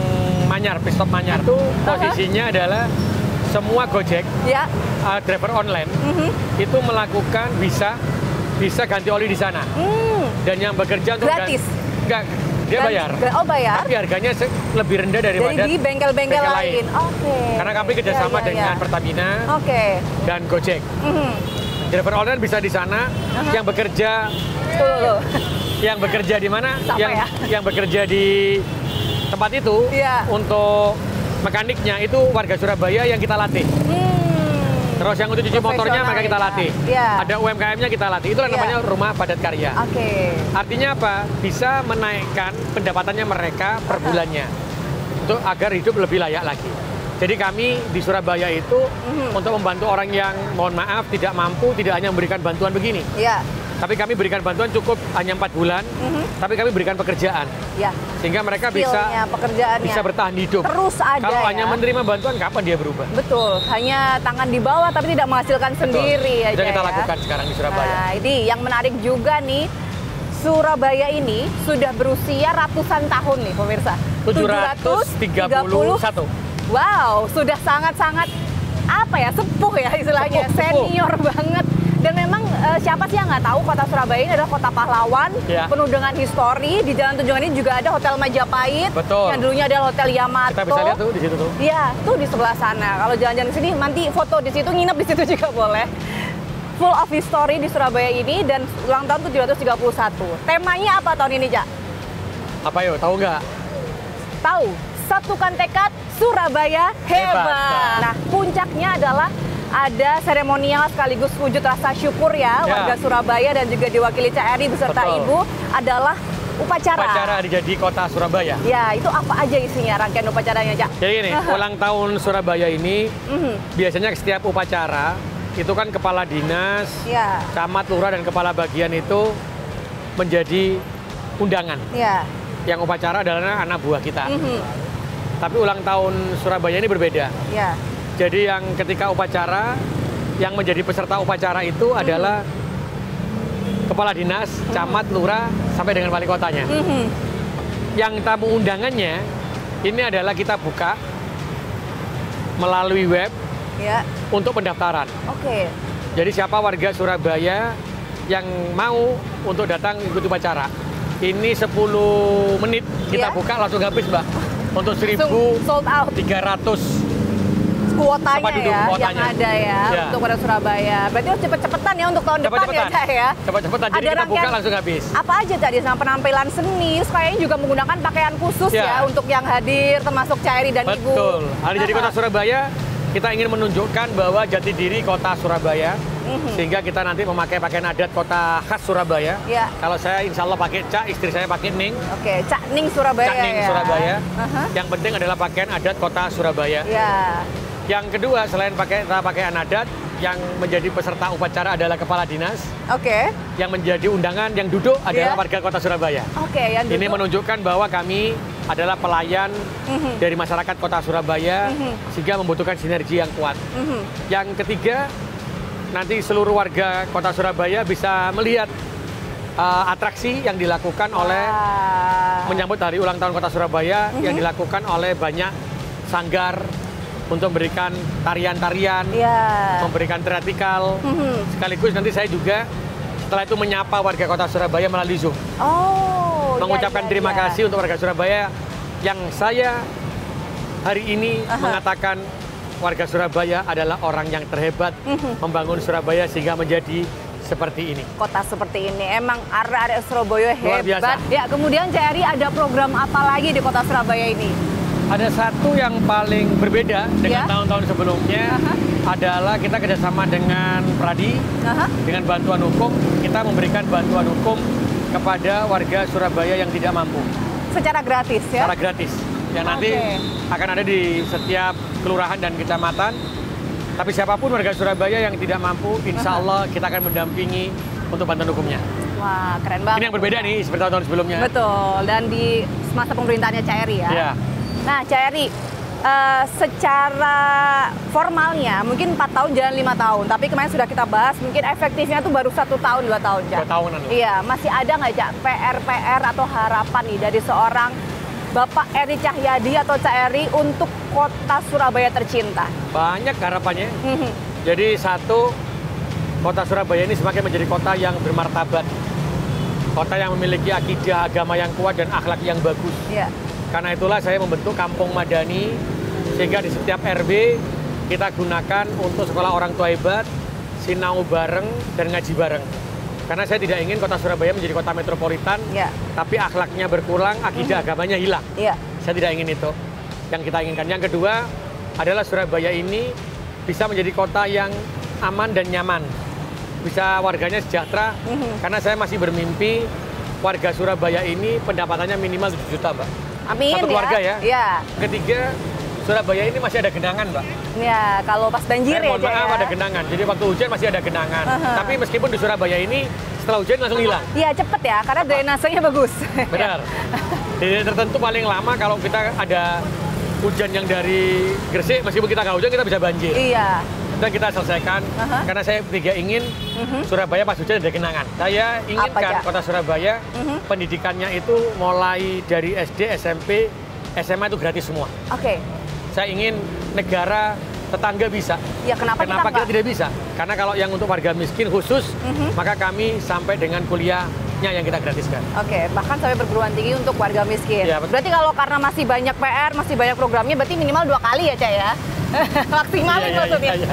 Manyar, pit stop Manyar. Itu posisinya adalah semua Gojek, Ya. driver online, itu melakukan bisa ganti oli di sana. Dan yang bekerja untuk Gratis? Enggak, dia bayar. Oh bayar? Tapi harganya lebih rendah daripada Jadi di bengkel-bengkel bengkel lain. Oke. Karena kami kerjasama Ya, ya, dengan ya. Pertamina Oke. dan Gojek. Driver online bisa di sana, yang bekerja Tuh. yang bekerja di mana? Sama yang ya? yang bekerja di tempat itu Iya. untuk mekaniknya itu warga Surabaya yang kita latih. Terus yang untuk cuci motornya Profesional mereka kita ya. latih. Iya. Ada UMKM-nya kita latih. Itulah Iya. namanya Rumah Padat Karya. Oke. Artinya apa? Bisa menaikkan pendapatannya mereka per bulannya untuk agar hidup lebih layak lagi. Jadi kami di Surabaya itu untuk membantu orang yang mohon maaf tidak mampu, tidak hanya memberikan bantuan begini. Iya. Tapi kami berikan bantuan cukup hanya 4 bulan, tapi kami berikan pekerjaan. Ya. Sehingga mereka Skillnya, pekerjaannya. bisa bertahan hidup. Terus ada Kalau ya. hanya menerima bantuan, kapan dia berubah? Betul. Hanya tangan di bawah tapi tidak menghasilkan sendiri Betul. aja Itu kita ya. lakukan sekarang di Surabaya. Nah, ini yang menarik juga nih. Surabaya ini sudah berusia ratusan tahun nih pemirsa. 731. Wow, sudah sangat-sangat apa ya, sepuh ya istilahnya, Sepuh. senior banget. Dan memang siapa sih yang nggak tahu kota Surabaya ini adalah kota pahlawan, Ya. penuh dengan histori. Di Jalan Tunjungan ini juga ada Hotel Majapahit, Betul. yang dulunya adalah Hotel Yamato. Kita bisa lihat tuh di situ tuh. Iya, tuh di sebelah sana. Kalau jalan-jalan ke sini, nanti foto di situ, nginep di situ juga boleh. Full of history di Surabaya ini dan ulang tahun 731. Temanya apa tahun ini, Cak? Apa yuk? Tahu nggak? Tahu, satukan tekad Surabaya hebat. Hebat. Nah, puncaknya adalah ada seremonial sekaligus wujud rasa syukur ya, warga Surabaya dan juga diwakili Cak Eri beserta Betul. Ibu adalah upacara. Upacara jadi kota Surabaya. Ya, itu apa aja isinya rangkaian upacaranya, Cak? Jadi gini, ulang tahun Surabaya ini biasanya setiap upacara itu kan kepala dinas, Ya, camat, lurah, dan kepala bagian itu menjadi undangan. ya. Yang upacara adalah anak buah kita. Tapi ulang tahun Surabaya ini berbeda. Ya. Jadi yang ketika upacara, yang menjadi peserta upacara itu adalah kepala dinas, camat, lurah, sampai dengan wali kotanya. Yang tamu undangannya Ini adalah kita buka melalui web Ya. untuk pendaftaran. Oke. Jadi siapa warga Surabaya yang mau untuk datang ikut upacara, ini 10 menit kita Ya. buka langsung habis, Mbak. Untuk Sold out 1.300 kuotanya tempat duduk, ya kuotanya. yang ada ya, Ya. untuk Kota Surabaya. Berarti harus cepet-cepetan ya untuk tahun depan ya, Cepet-cepetan. Cak ya. Cepet-cepetan, jadi Ada kita buka rangkaian langsung habis. Apa aja tadi sama penampilan seni, kayaknya juga menggunakan pakaian khusus Ya. ya untuk yang hadir termasuk Cak Eri dan Ibu. Betul. Hari jadi Kota Surabaya, kita ingin menunjukkan bahwa jati diri Kota Surabaya, sehingga kita nanti memakai pakaian adat kota khas Surabaya. Ya. Kalau saya insya Allah pakai Cak, istri saya pakai Ning. Oke, Cak Ning Surabaya Cak Ning ya. Surabaya. Aha. Yang penting adalah pakaian adat Kota Surabaya. Ya. Yang kedua, selain pakaian adat, yang menjadi peserta upacara adalah kepala dinas. Oke. Yang menjadi undangan, yang duduk adalah Ya. warga Kota Surabaya. Oke, yang Ini duduk. menunjukkan bahwa kami adalah pelayan dari masyarakat Kota Surabaya, sehingga membutuhkan sinergi yang kuat. Yang ketiga, nanti seluruh warga Kota Surabaya bisa melihat atraksi yang dilakukan oleh menyambut hari ulang tahun Kota Surabaya, yang dilakukan oleh banyak sanggar untuk memberikan tarian-tarian, Ya. memberikan teatrikal. Sekaligus nanti saya juga setelah itu menyapa warga Kota Surabaya melalui Zoom. Oh. Mengucapkan ya, terima ya. kasih untuk warga Surabaya yang saya hari ini mengatakan warga Surabaya adalah orang yang terhebat membangun Surabaya sehingga menjadi seperti ini. Kota seperti ini emang arek-arek Surabaya Luar biasa. hebat. Ya, kemudian Cak Eri ada program apa lagi di Kota Surabaya ini? Ada satu yang paling berbeda dengan Ya. tahun-tahun sebelumnya adalah kita kerjasama dengan Pradi, Aha. dengan bantuan hukum, kita memberikan bantuan hukum kepada warga Surabaya yang tidak mampu Secara gratis ya? secara gratis. Yang nanti Oke. akan ada di setiap kelurahan dan kecamatan. Tapi siapapun warga Surabaya yang tidak mampu, insya Allah kita akan mendampingi untuk bantuan hukumnya. Wah, keren banget. Ini yang berbeda nih seperti tahun sebelumnya. Betul, dan di masa pemerintahannya Cak Eri ya. Ya. Nah, Cak Eri, secara formalnya mungkin 4 tahun jalan 5 tahun, tapi kemarin sudah kita bahas mungkin efektifnya tuh baru 1 tahun 2 tahun, Cak. 2 tahunan loh. Iya, masih ada nggak, Cak, PR atau harapan nih dari seorang Bapak Eri Cahyadi atau Cak Eri untuk Kota Surabaya tercinta? Banyak harapannya. Jadi satu, Kota Surabaya ini semakin menjadi kota yang bermartabat. Kota yang memiliki akidah agama yang kuat dan akhlak yang bagus. Iya. Karena itulah saya membentuk Kampung Madani, sehingga di setiap RW kita gunakan untuk sekolah orang tua hebat, sinau bareng, dan ngaji bareng. Karena saya tidak ingin Kota Surabaya menjadi kota metropolitan, Ya. tapi akhlaknya berkurang, akidah agamanya hilang. Iya. Saya tidak ingin itu. Yang kita inginkan. Yang kedua adalah Surabaya ini bisa menjadi kota yang aman dan nyaman. Bisa warganya sejahtera, karena saya masih bermimpi warga Surabaya ini pendapatannya minimal 7 juta, Mbak. Amin Satu keluarga ya. Iya. Ketiga, Surabaya ini masih ada genangan, Mbak. Ya, kalau pas banjir Saya ya, mohon Cak, maaf ya. ada genangan. Jadi waktu hujan masih ada genangan. Tapi meskipun di Surabaya ini setelah hujan langsung hilang. Iya, cepet ya, karena drainasenya bagus. Benar. Di daerah tertentu paling lama kalau kita ada hujan yang dari Gresik, meskipun kita nggak hujan kita bisa banjir. Iya. Dan kita selesaikan, karena saya tidak ingin Surabaya pas hujan ada genangan. Saya inginkan Cak? kota Surabaya pendidikannya itu mulai dari SD, SMP, SMA itu gratis semua. Oke. Saya ingin negara tetangga bisa. Ya, kenapa kita kita nggak? tidak bisa? Karena kalau yang untuk warga miskin khusus, maka kami sampai dengan kuliahnya yang kita gratiskan. Oke, bahkan sampai perguruan tinggi untuk warga miskin. Ya, betul. Berarti kalau karena masih banyak PR, masih banyak programnya, berarti minimal 2 kali ya, Cak ya? Maksimalin Iya, maksudnya. iya.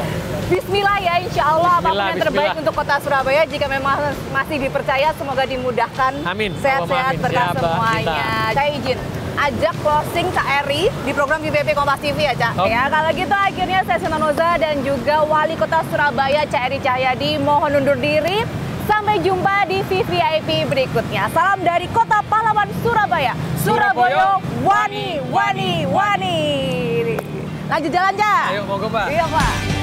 Bismillah ya, insya Allah apapun Bismillah, yang terbaik bismillah. untuk Kota Surabaya. Jika memang masih dipercaya, semoga dimudahkan. Amin. Sehat-sehat Allahumma amin. berkah Siap, Mbak. semuanya. Saya izin ajak closing Cak Eri di program VVIP Kompas TV ya, Cak. Oke. Ya, kalau gitu akhirnya saya Sinta Noza dan juga Wali Kota Surabaya Cak Eri Cahyadi mohon undur diri. Sampai jumpa di VVIP berikutnya. Salam dari Kota Pahlawan Surabaya. Surabaya wani wani wani. Lanjut jalan, Cak. Ayo, monggo, Pak. Iya, Pak.